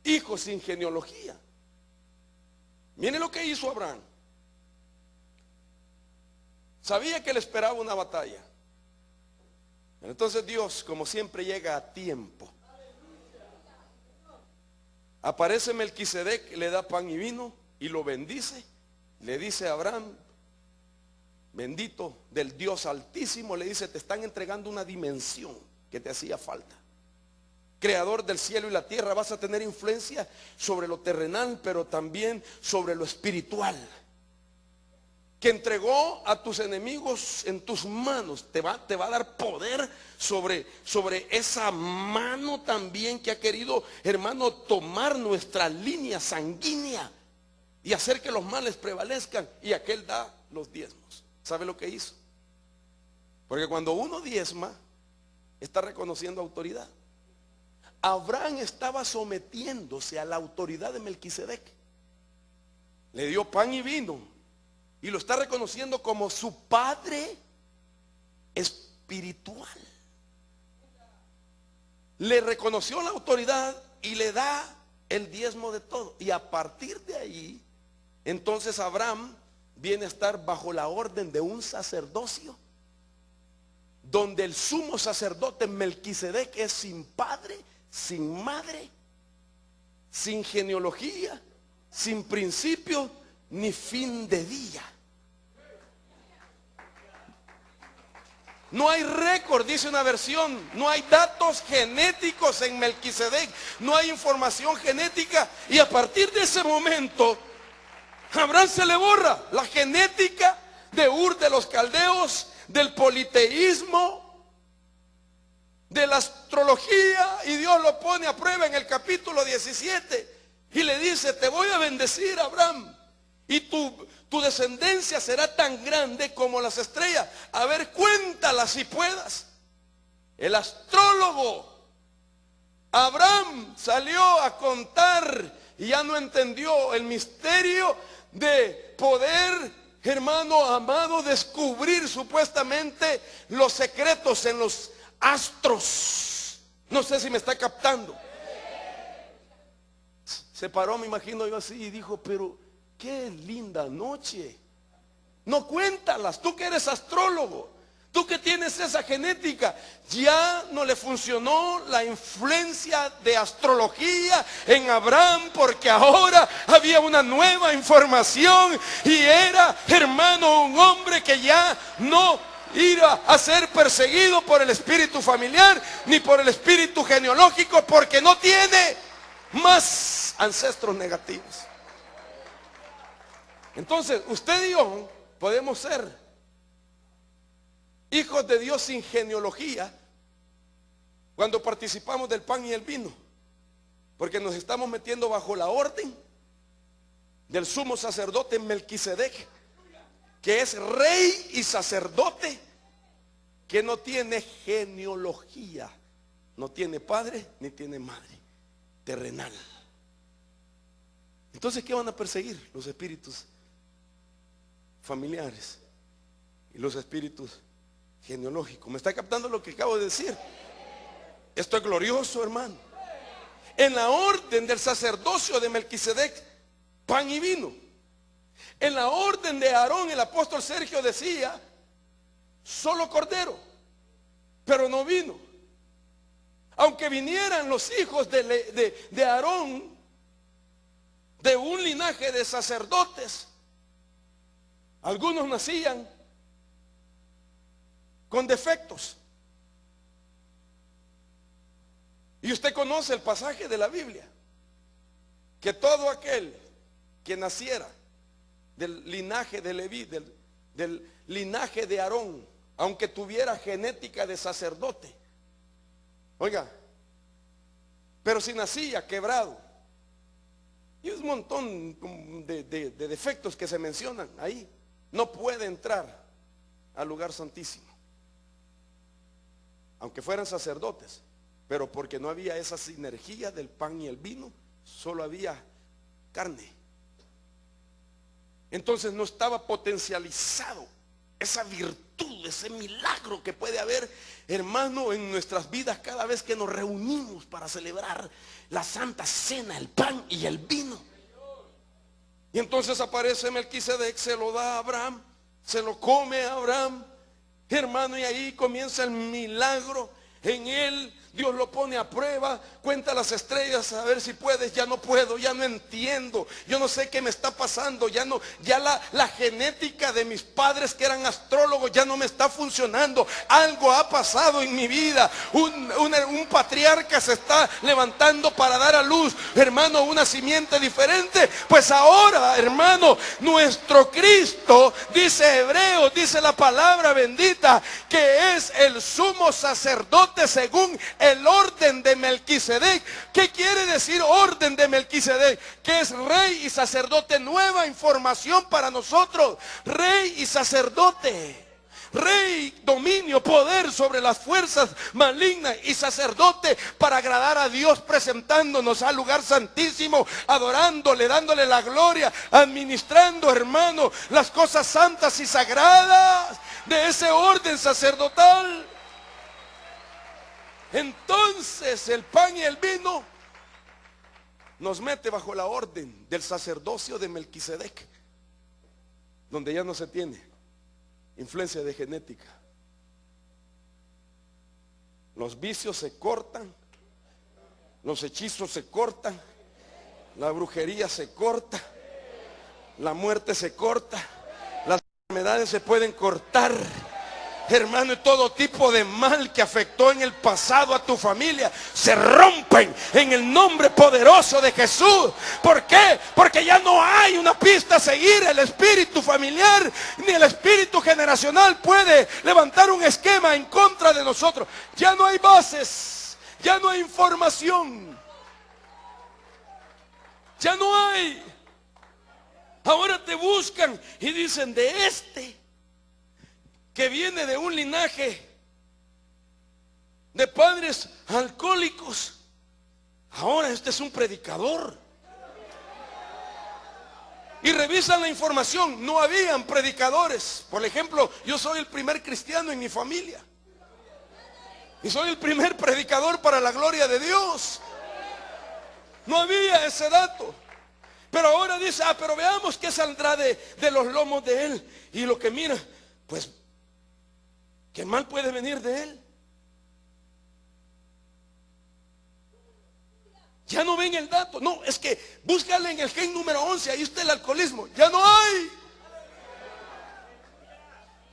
hijos sin genealogía? Mire lo que hizo Abraham. Sabía que le esperaba una batalla. Entonces Dios, como siempre, llega a tiempo. Aparece Melquisedec, le da pan y vino y lo bendice. Le dice a Abraham: bendito del Dios Altísimo, le dice: te están entregando una dimensión que te hacía falta. Creador del cielo y la tierra, vas a tener influencia sobre lo terrenal, pero también sobre lo espiritual. Que entregó a tus enemigos en tus manos, te va a dar poder sobre esa mano también que ha querido, hermano, tomar nuestra línea sanguínea y hacer que los males prevalezcan. Y aquel da los diezmos. ¿Sabe lo que hizo? Porque cuando uno diezma, está reconociendo autoridad. Abraham estaba sometiéndose a la autoridad de Melquisedec. Le dio pan y vino y lo está reconociendo como su padre espiritual. Le reconoció la autoridad y le da el diezmo de todo. Y a partir de ahí, entonces Abraham viene a estar bajo la orden de un sacerdocio, donde el sumo sacerdote Melquisedec es sin padre, sin madre, sin genealogía, sin principio ni fin de día. No hay récord, dice una versión, no hay datos genéticos en Melquisedec, no hay información genética. Y a partir de ese momento, Abraham se le borra la genética de Ur de los Caldeos, del politeísmo, de la astrología, y Dios lo pone a prueba en el capítulo 17 y le dice: te voy a bendecir, Abraham, y tu descendencia será tan grande como las estrellas. A ver, cuéntala si puedas. El astrólogo Abraham salió a contar y ya no entendió el misterio de poder, hermano amado, descubrir supuestamente los secretos en los astros. No sé si me está captando. Se paró, me imagino yo así, y dijo: pero qué linda noche. No, cuéntalas, tú que eres astrólogo, tú que tienes esa genética. Ya no le funcionó la influencia de astrología en Abraham, porque ahora había una nueva información y era, hermano, un hombre que ya no iba a ser perseguido por el espíritu familiar ni por el espíritu genealógico, porque no tiene más ancestros negativos. Entonces, usted y yo podemos ser hijos de Dios sin genealogía cuando participamos del pan y el vino, porque nos estamos metiendo bajo la orden del sumo sacerdote Melquisedec, que es rey y sacerdote, que no tiene genealogía, no tiene padre ni tiene madre terrenal. Entonces, ¿qué van a perseguir? Los espíritus familiares y los espíritus genealógicos. ¿Me está captando lo que acabo de decir? Esto es glorioso, hermano. En la orden del sacerdocio de Melquisedec, pan y vino. En la orden de Aarón, el apóstol Sergio decía: solo cordero, pero no vino. Aunque vinieran los hijos de Aarón de un linaje de sacerdotes, algunos nacían con defectos. Y usted conoce el pasaje de la Biblia, que todo aquel que naciera del linaje de Leví, del linaje de Aarón, aunque tuviera genética de sacerdote, oiga, pero si nacía quebrado, y un montón de defectos que se mencionan ahí, no puede entrar al lugar santísimo, aunque fueran sacerdotes. Pero porque no había esa sinergia del pan y el vino, solo había carne. Entonces no estaba potencializado esa virtud, ese milagro que puede haber, hermano, en nuestras vidas cada vez que nos reunimos para celebrar la Santa Cena, el pan y el vino. Y entonces aparece Melquisedec, se lo da a Abraham, se lo come a Abraham, hermano, y ahí comienza el milagro. En él Dios lo pone a prueba, cuenta las estrellas a ver si puedes. Ya no puedo, ya no entiendo, yo no sé qué me está pasando, ya la genética de mis padres que eran astrólogos ya no me está funcionando. Algo ha pasado en mi vida, un patriarca se está levantando para dar a luz, hermano, una simiente diferente. Pues ahora, hermano, nuestro Cristo, dice Hebreos, dice la palabra bendita, que es el sumo sacerdote según el orden de Melquisedec. ¿Qué quiere decir orden de Melquisedec? Que es rey y sacerdote. Nueva información para nosotros. Rey y sacerdote. Rey, dominio, poder sobre las fuerzas malignas, y sacerdote para agradar a Dios, presentándonos al lugar santísimo, adorándole, dándole la gloria, administrando, hermano, las cosas santas y sagradas de ese orden sacerdotal. Entonces el pan y el vino nos mete bajo la orden del sacerdocio de Melquisedec, donde ya no se tiene influencia de genética. Los vicios se cortan, los hechizos se cortan, la brujería se corta, la muerte se corta, las enfermedades se pueden cortar. Hermano, todo tipo de mal que afectó en el pasado a tu familia se rompen en el nombre poderoso de Jesús. ¿Por qué? Porque ya no hay una pista a seguir. El espíritu familiar ni el espíritu generacional puede levantar un esquema en contra de nosotros. Ya no hay bases, ya no hay información, ya no hay. Ahora te buscan y dicen, de este que viene de un linaje de padres alcohólicos, ahora este es un predicador. Y revisan la información, no habían predicadores. Por ejemplo, yo soy el primer cristiano en mi familia y soy el primer predicador para la gloria de Dios. No había ese dato. Pero ahora dice, pero veamos qué saldrá de los lomos de él. Y lo que mira, pues, ¿qué mal puede venir de él? Ya no ven el dato. No, es que búscale en el gen número 11, ahí está el alcoholismo. Ya no hay.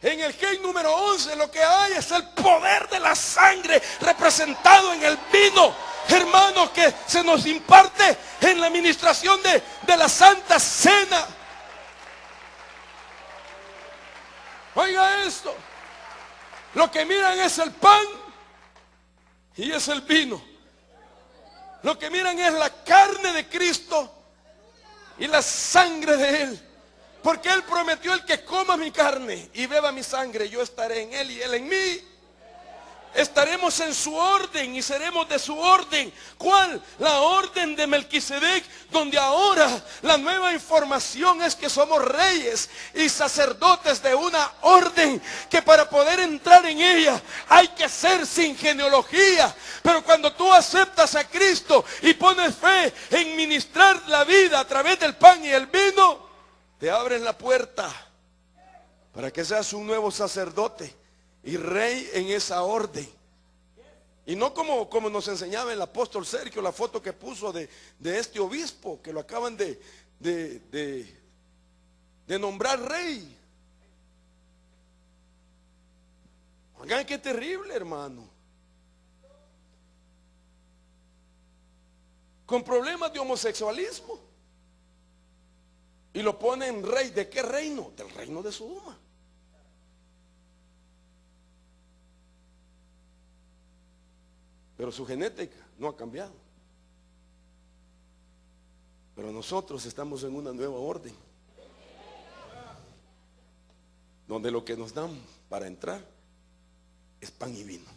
En el gen número 11 lo que hay es el poder de la sangre representado en el vino, hermanos, que se nos imparte en la administración de la Santa Cena. Oiga esto. Lo que miran es el pan y es el vino. Lo que miran es la carne de Cristo y la sangre de Él. Porque Él prometió: el que coma mi carne y beba mi sangre, yo estaré en Él y Él en mí. Estaremos en su orden y seremos de su orden. ¿Cuál? La orden de Melquisedec, donde ahora la nueva información es que somos reyes y sacerdotes de una orden, que para poder entrar en ella hay que ser sin genealogía. Pero cuando tú aceptas a Cristo y pones fe en ministrar la vida a través del pan y el vino, te abren la puerta para que seas un nuevo sacerdote y rey en esa orden. Y no como nos enseñaba el apóstol Sergio, la foto que puso de este obispo que lo acaban de nombrar rey. Oigan, qué terrible, hermano. Con problemas de homosexualismo. Y lo ponen rey. ¿De qué reino? Del reino de Sodoma. Pero su genética no ha cambiado. Pero nosotros estamos en una nueva orden, donde lo que nos dan para entrar es pan y vino.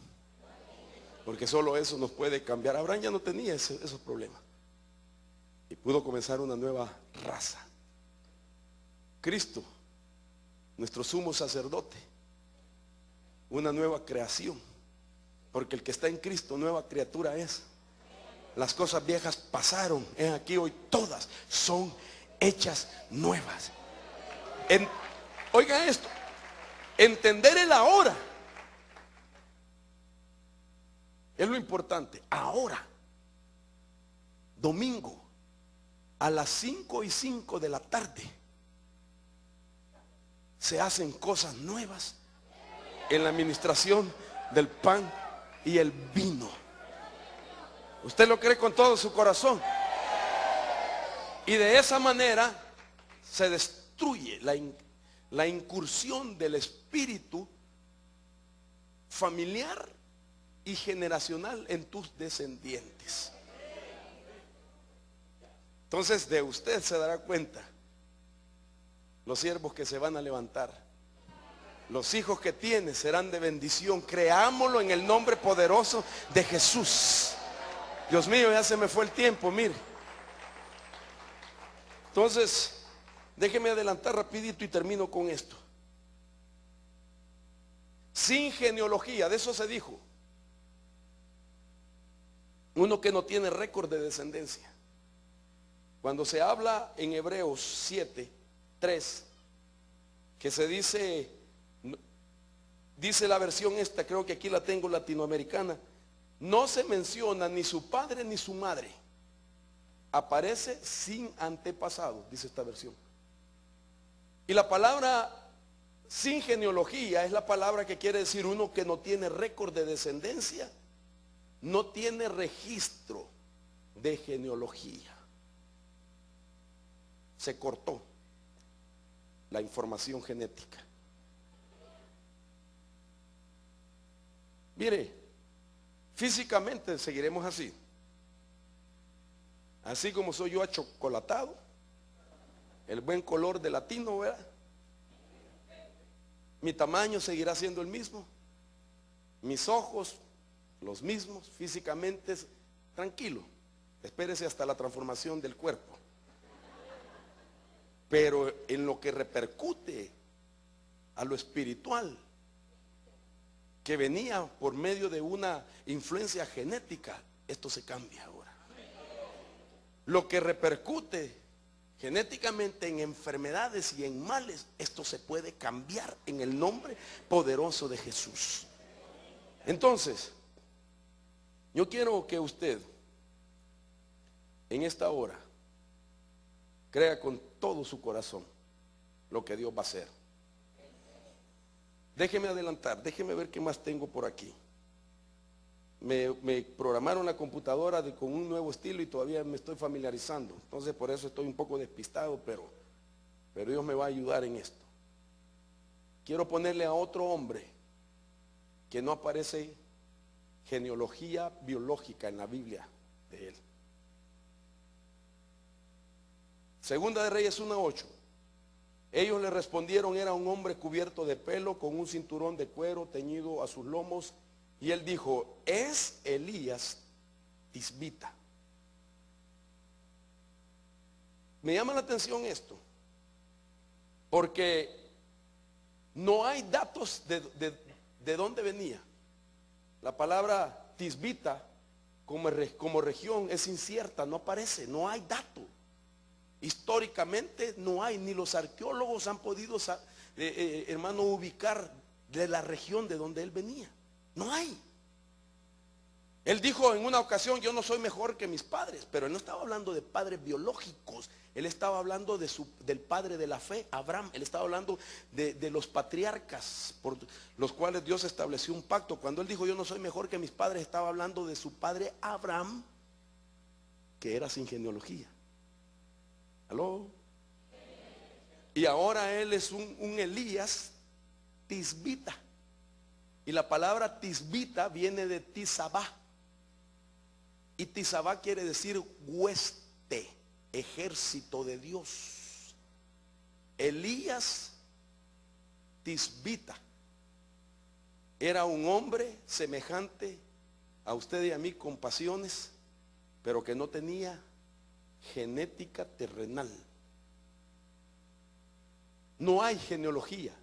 Porque solo eso nos puede cambiar. Abraham ya no tenía esos problemas y pudo comenzar una nueva raza. Cristo, nuestro sumo sacerdote, una nueva creación. Porque el que está en Cristo, nueva criatura es. Las cosas viejas pasaron, aquí hoy todas son hechas nuevas. Oiga esto, entender el ahora es lo importante. Ahora, domingo, a las 5:05 de la tarde, se hacen cosas nuevas en la administración del pan y el vino. ¿Usted lo cree con todo su corazón? Y de esa manera se destruye la incursión del espíritu familiar y generacional en tus descendientes. Entonces de usted se dará cuenta los siervos que se van a levantar. Los hijos que tiene serán de bendición. Creámoslo en el nombre poderoso de Jesús. Dios mío, ya se me fue el tiempo, mire. Entonces, déjeme adelantar rapidito y termino con esto. Sin genealogía, de eso se dijo. Uno que no tiene récord de descendencia. Cuando se habla en Hebreos 7:3, que se dice la versión esta, creo que aquí la tengo latinoamericana, no se menciona ni su padre ni su madre. Aparece sin antepasado, dice esta versión. Y la palabra Sin genealogía es la palabra que quiere decir uno que no tiene récord de descendencia, no tiene registro de genealogía. Se cortó la información genética. Mire, físicamente seguiremos así. Así como soy yo achocolatado, el buen color de latino, ¿verdad? Mi tamaño seguirá siendo el mismo, mis ojos los mismos, físicamente tranquilo. Espérese hasta la transformación del cuerpo. Pero en lo que repercute a lo espiritual, que venía por medio de una influencia genética, esto se cambia ahora. Lo que repercute genéticamente en enfermedades y en males, esto se puede cambiar en el nombre poderoso de Jesús. Entonces, yo quiero que usted en esta hora crea con todo su corazón lo que Dios va a hacer. Déjeme adelantar, déjeme ver qué más tengo por aquí. Me programaron la computadora con un nuevo estilo y todavía me estoy familiarizando. Entonces por eso estoy un poco despistado, pero Dios me va a ayudar en esto. Quiero ponerle a otro hombre que no aparece genealogía biológica en la Biblia de él. Segunda de Reyes 1:8. Ellos le respondieron: era un hombre cubierto de pelo, con un cinturón de cuero teñido a sus lomos. Y él dijo: es Elías Tisbita. Me llama la atención esto, porque no hay datos de dónde venía. La palabra Tisbita como región es incierta, no aparece, no hay dato. Históricamente no hay, ni los arqueólogos han podido, hermano, ubicar de la región de donde él venía. No hay. Él dijo en una ocasión: yo no soy mejor que mis padres. Pero él no estaba hablando de padres biológicos. Él estaba hablando del padre de la fe, Abraham. Él estaba hablando de los patriarcas por los cuales Dios estableció un pacto. Cuando él dijo: yo no soy mejor que mis padres, estaba hablando de su padre Abraham, que era sin genealogía. ¿Aló? Y ahora él es un Elías Tisbita. Y la palabra Tisbita viene de Tisabá. Y Tisabá quiere decir hueste, ejército de Dios. Elías Tisbita era un hombre semejante a usted y a mí, con pasiones, pero que no tenía genética terrenal. No hay genealogía.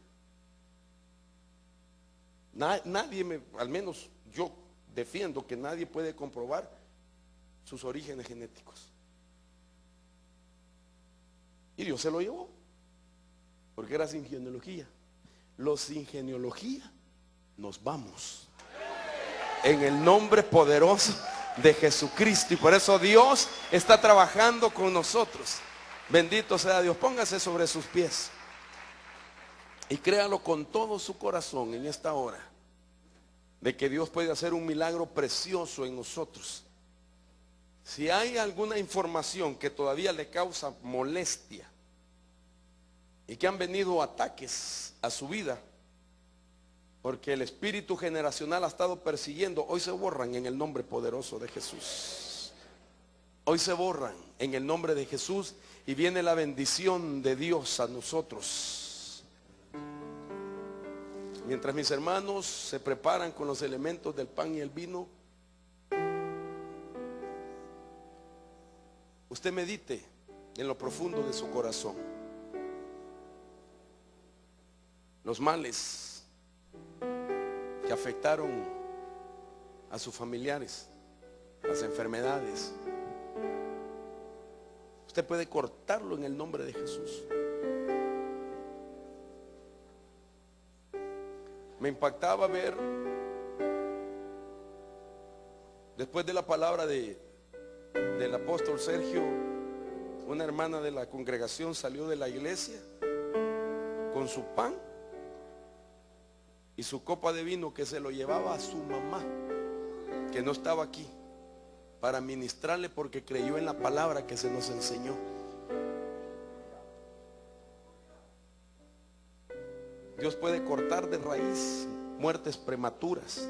Nadie, al menos yo defiendo que nadie puede comprobar sus orígenes genéticos. Y Dios se lo llevó, porque era sin genealogía. Los sin genealogía nos vamos en el nombre poderoso de Jesucristo. Y por eso Dios está trabajando con nosotros. Bendito sea Dios. Póngase sobre sus pies y créalo con todo su corazón en esta hora, de que Dios puede hacer un milagro precioso en nosotros. Si hay alguna información que todavía le causa molestia y que han venido ataques a su vida, porque el espíritu generacional ha estado persiguiendo, hoy se borran en el nombre poderoso de Jesús. Hoy se borran en el nombre de Jesús y viene la bendición de Dios a nosotros. Mientras mis hermanos se preparan con los elementos del pan y el vino, usted medite en lo profundo de su corazón. Los males que afectaron a sus familiares, las enfermedades, usted puede cortarlo en el nombre de Jesús. Me impactaba ver, después de la palabra del apóstol Sergio, una hermana de la congregación salió de la iglesia con su pan y su copa de vino, que se lo llevaba a su mamá, que no estaba aquí, para ministrarle porque creyó en la palabra que se nos enseñó. Dios puede cortar de raíz muertes prematuras,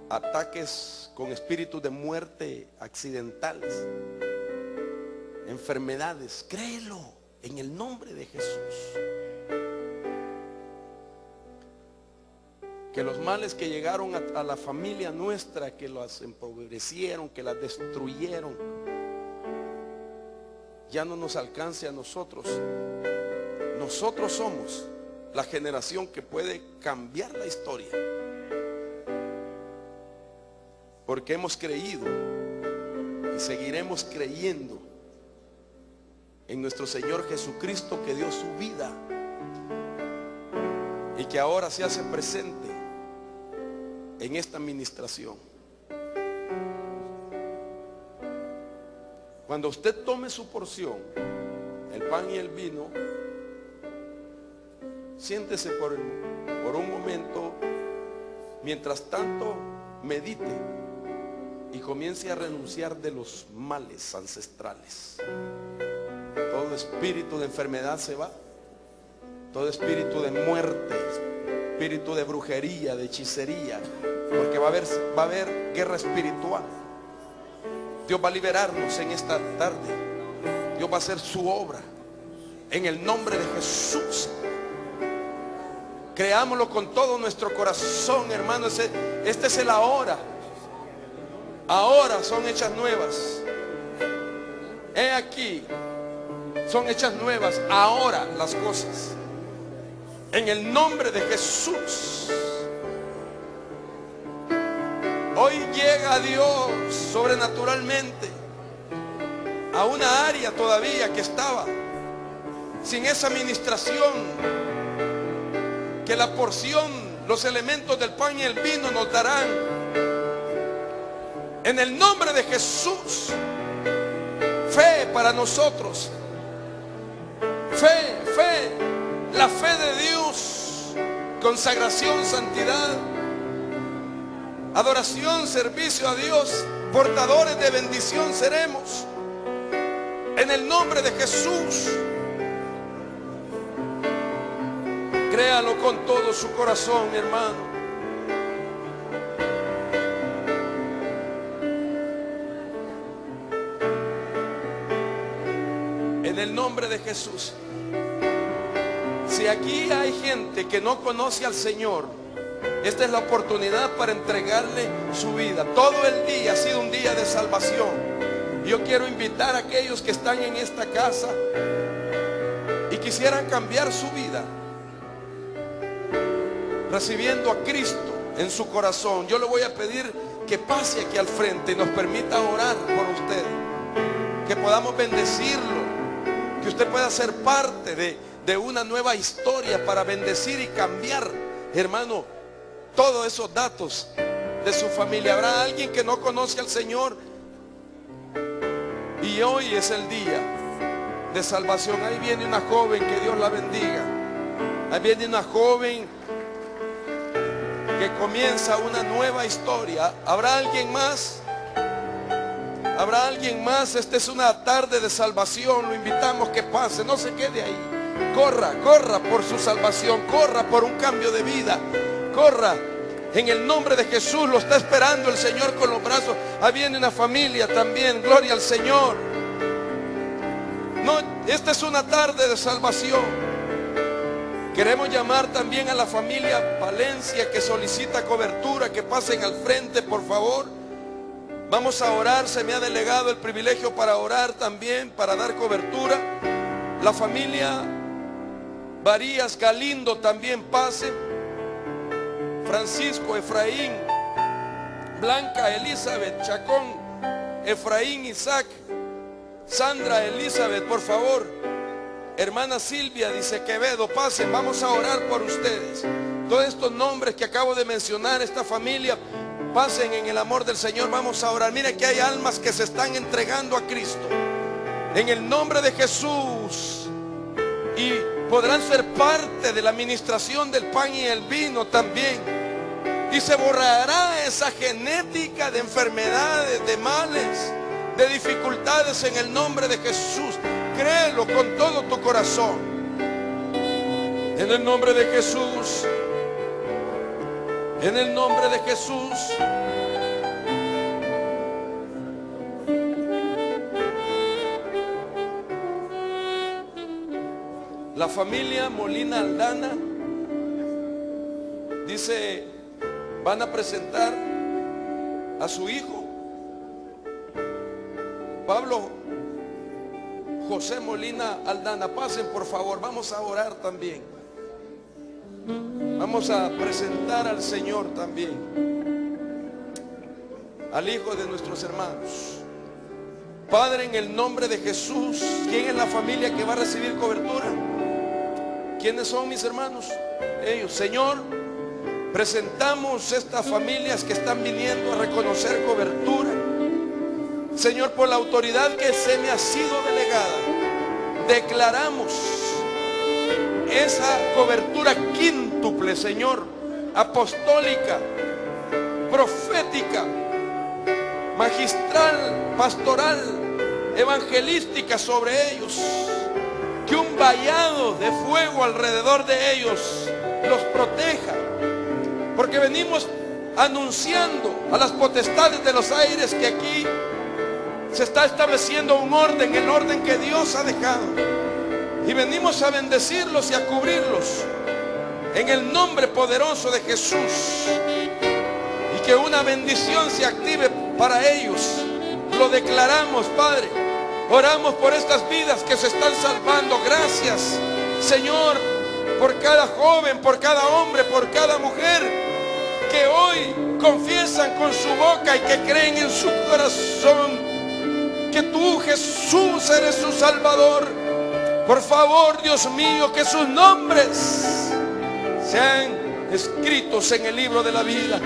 ataques con espíritus de muerte accidentales, enfermedades. Créelo en el nombre de Jesús. Que los males que llegaron a la familia nuestra, que las empobrecieron, que las destruyeron, ya no nos alcance a nosotros. Nosotros somos la generación que puede cambiar la historia, porque hemos creído y seguiremos creyendo en nuestro Señor Jesucristo, que dio su vida y que ahora se hace presente en esta administración. Cuando usted tome su porción, el pan y el vino, siéntese por un momento. Mientras tanto, medite y comience a renunciar de los males ancestrales. Todo espíritu de enfermedad se va, todo espíritu de muerte, espíritu de brujería, de hechicería, porque va a haber guerra espiritual. Dios va a liberarnos en esta tarde. Dios va a hacer su obra en el nombre de Jesús. Creámoslo con todo nuestro corazón, hermano. Esta es la hora. Ahora son hechas nuevas. He aquí, son hechas nuevas ahora las cosas, en el nombre de Jesús. Hoy llega Dios sobrenaturalmente a una área todavía que estaba sin esa administración. Que la porción, los elementos del pan y el vino nos darán en el nombre de Jesús. Fe para nosotros, fe, la fe de Dios, consagración, santidad, adoración, servicio a Dios, portadores de bendición seremos en el nombre de Jesús. Créalo con todo su corazón, hermano. En el nombre de Jesús. Si aquí hay gente que no conoce al Señor, esta es la oportunidad para entregarle su vida. Todo el día ha sido un día de salvación. Yo quiero invitar a aquellos que están en esta casa y quisieran cambiar su vida, recibiendo a Cristo en su corazón. Yo le voy a pedir que pase aquí al frente y nos permita orar por usted, que podamos bendecirlo, que usted pueda ser parte de una nueva historia para bendecir y cambiar, hermano, todos esos datos de su familia. Habrá alguien que no conoce al Señor y hoy es el día de salvación. Ahí viene una joven, que Dios la bendiga. Ahí viene una joven que comienza una nueva historia. ¿Habrá alguien más? ¿Habrá alguien más? Esta es una tarde de salvación. Lo invitamos que pase, no se quede ahí. Corra por su salvación, corra por un cambio de vida, corra en el nombre de Jesús. Lo está esperando el Señor con los brazos. Ahí viene una familia también, gloria al Señor. No, esta es una tarde de salvación. Queremos llamar también a la familia Palencia que solicita cobertura, que pasen al frente, por favor. Vamos a orar, se me ha delegado el privilegio para orar también, para dar cobertura. La familia Varías Galindo también pase. Francisco, Efraín, Blanca, Elizabeth, Chacón, Efraín, Isaac, Sandra, Elizabeth, por favor. Hermana Silvia, dice Quevedo, pasen, vamos a orar por ustedes. Todos estos nombres que acabo de mencionar, esta familia, pasen en el amor del Señor, vamos a orar. Mire que hay almas que se están entregando a Cristo en el nombre de Jesús. Y podrán ser parte de la administración del pan y el vino también. Y se borrará esa genética de enfermedades, de males, de dificultades en el nombre de Jesús. Créelo con todo tu corazón. En el nombre de Jesús. En el nombre de Jesús. La familia Molina Aldana dice, van a presentar a su hijo Pablo José Molina Aldana. Pasen por favor, vamos a orar también. Vamos a presentar al Señor también, al hijo de nuestros hermanos. Padre, en el nombre de Jesús, ¿quién es la familia que va a recibir cobertura? ¿Quiénes son mis hermanos? Ellos. Señor, presentamos estas familias que están viniendo a reconocer cobertura. Señor, por la autoridad que se me ha sido delegada, declaramos esa cobertura quíntuple, Señor, apostólica, profética, magistral, pastoral, evangelística sobre ellos. Que un vallado de fuego alrededor de ellos los proteja. Porque venimos anunciando a las potestades de los aires que aquí se está estableciendo un orden, el orden que Dios ha dejado. Y venimos a bendecirlos y a cubrirlos en el nombre poderoso de Jesús. Y que una bendición se active para ellos. Lo declaramos, Padre. Oramos por estas vidas que se están salvando. Gracias, Señor, por cada joven, por cada hombre, por cada mujer que hoy confiesan con su boca y que creen en su corazón que tú, Jesús, eres su Salvador. Por favor, Dios mío, que sus nombres sean escritos en el libro de la vida.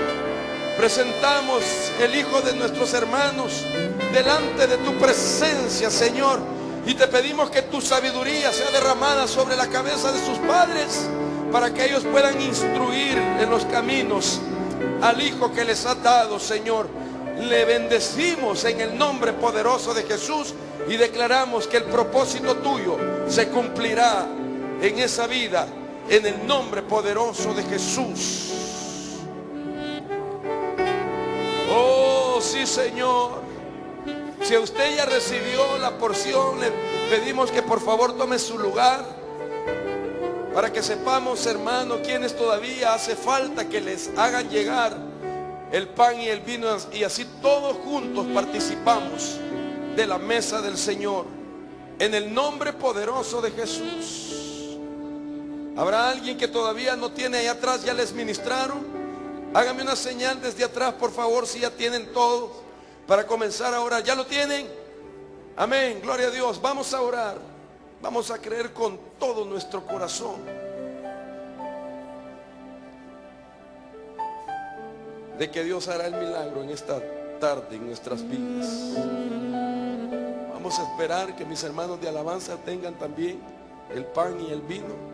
Presentamos el hijo de nuestros hermanos delante de tu presencia, Señor, y te pedimos que tu sabiduría sea derramada sobre la cabeza de sus padres, para que ellos puedan instruir en los caminos al hijo que les ha dado, Señor. Le bendecimos en el nombre poderoso de Jesús y declaramos que el propósito tuyo se cumplirá en esa vida, en el nombre poderoso de Jesús. Oh, sí, Señor. Si usted ya recibió la porción, le pedimos que por favor tome su lugar, para que sepamos, hermano, quienes todavía hace falta que les hagan llegar el pan y el vino, y así todos juntos participamos de la mesa del Señor, en el nombre poderoso de Jesús. ¿Habrá alguien que todavía no tiene allá atrás? ¿Ya les ministraron? Hágame una señal desde atrás, por favor, si ya tienen todos, para comenzar a orar. ¿Ya lo tienen? Amén, gloria a Dios. Vamos a orar. Vamos a creer con todo nuestro corazón de que Dios hará el milagro en esta tarde en nuestras vidas. Vamos a esperar que mis hermanos de alabanza tengan también el pan y el vino.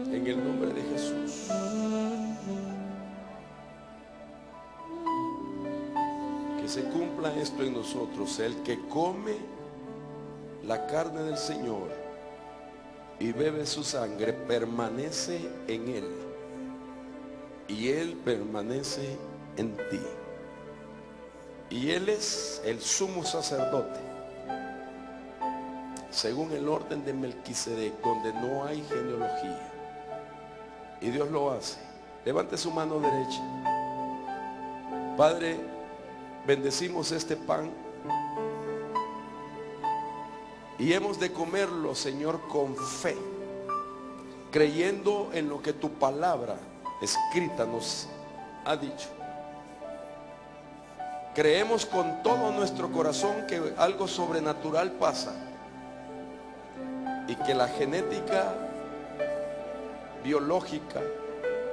En el nombre de Jesús. Que se cumpla esto en nosotros. El que come la carne del Señor y bebe su sangre permanece en Él, y Él permanece en ti. Y Él es el sumo sacerdote según el orden de Melquisedec, donde no hay genealogía. Y Dios lo hace. Levante su mano derecha. Padre, bendecimos este pan y hemos de comerlo, Señor, con fe, creyendo en lo que tu palabra escrita nos ha dicho. Creemos con todo nuestro corazón que algo sobrenatural pasa, y que la genética biológica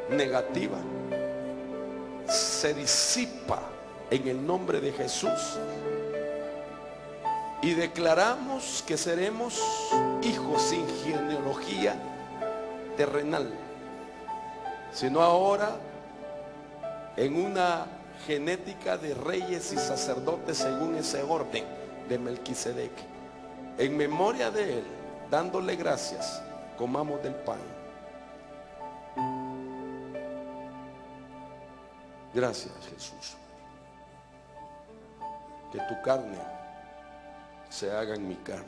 negativa se disipa en el nombre de Jesús, y declaramos que seremos hijos sin genealogía terrenal, sino ahora en una genética de reyes y sacerdotes según ese orden de Melquisedec. En memoria de él, dándole gracias, comamos del pan. Gracias, Jesús. Que tu carne se haga en mi carne,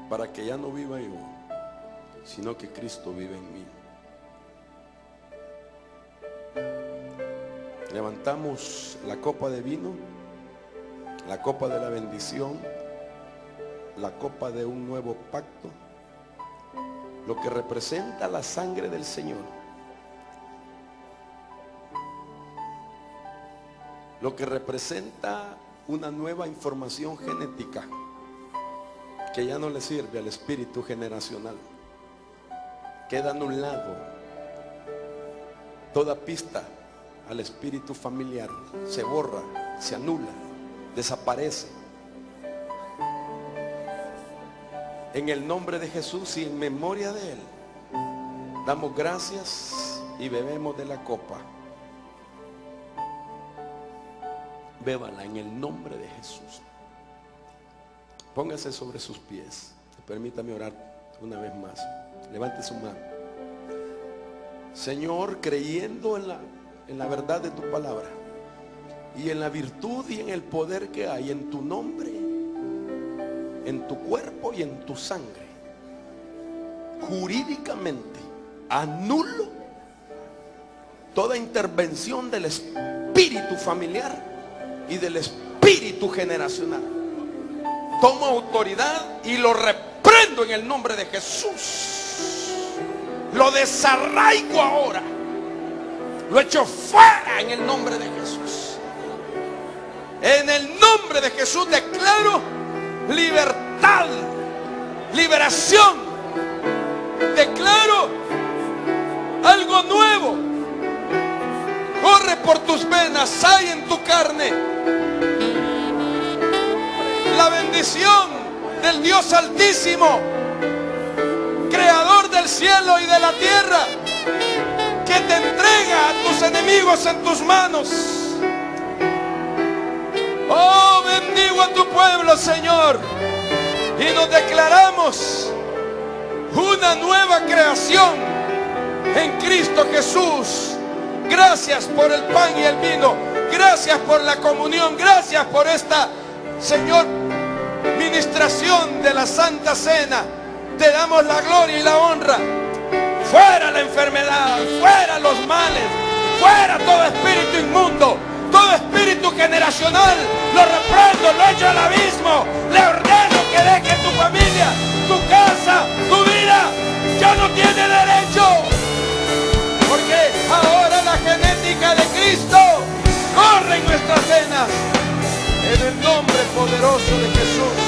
para que ya no viva yo, sino que Cristo vive en mí. Levantamos la copa de vino, la copa de la bendición, la copa de un nuevo pacto, lo que representa la sangre del Señor, lo que representa una nueva información genética que ya no le sirve al espíritu generacional. Queda anulado toda pista al espíritu familiar, se borra, se anula, desaparece. En el nombre de Jesús y en memoria de él, damos gracias y bebemos de la copa. Bébala en el nombre de Jesús. Póngase sobre sus pies. Permítame orar una vez más. Levante su mano. Señor, creyendo en la verdad de tu palabra y en la virtud y en el poder que hay en tu nombre, en tu cuerpo y en tu sangre, jurídicamente anulo toda intervención del espíritu familiar y del espíritu generacional. Tomo autoridad y lo reprendo en el nombre de Jesús. Lo desarraigo ahora, lo echo fuera en el nombre de Jesús. En el nombre de Jesús declaro libertad, liberación. Declaro algo nuevo. Corre por tus venas, hay en tu carne la bendición del Dios Altísimo, creador del cielo y de la tierra, que te entrega a tus enemigos en tus manos. Oh, bendigo a tu pueblo, Señor, y nos declaramos una nueva creación en Cristo Jesús. Gracias por el pan y el vino, gracias por la comunión, gracias por esta, Señor, ministración de la Santa Cena. Te damos la gloria y la honra. Fuera la enfermedad, fuera los males, fuera todo espíritu inmundo, todo espíritu generacional. Lo reprendo, lo echo al abismo. Le ordeno que deje tu familia, tu casa, tu vida. Ya no tiene derecho, porque ahora la genética de Cristo corre en nuestras venas. En el nombre poderoso de Jesús.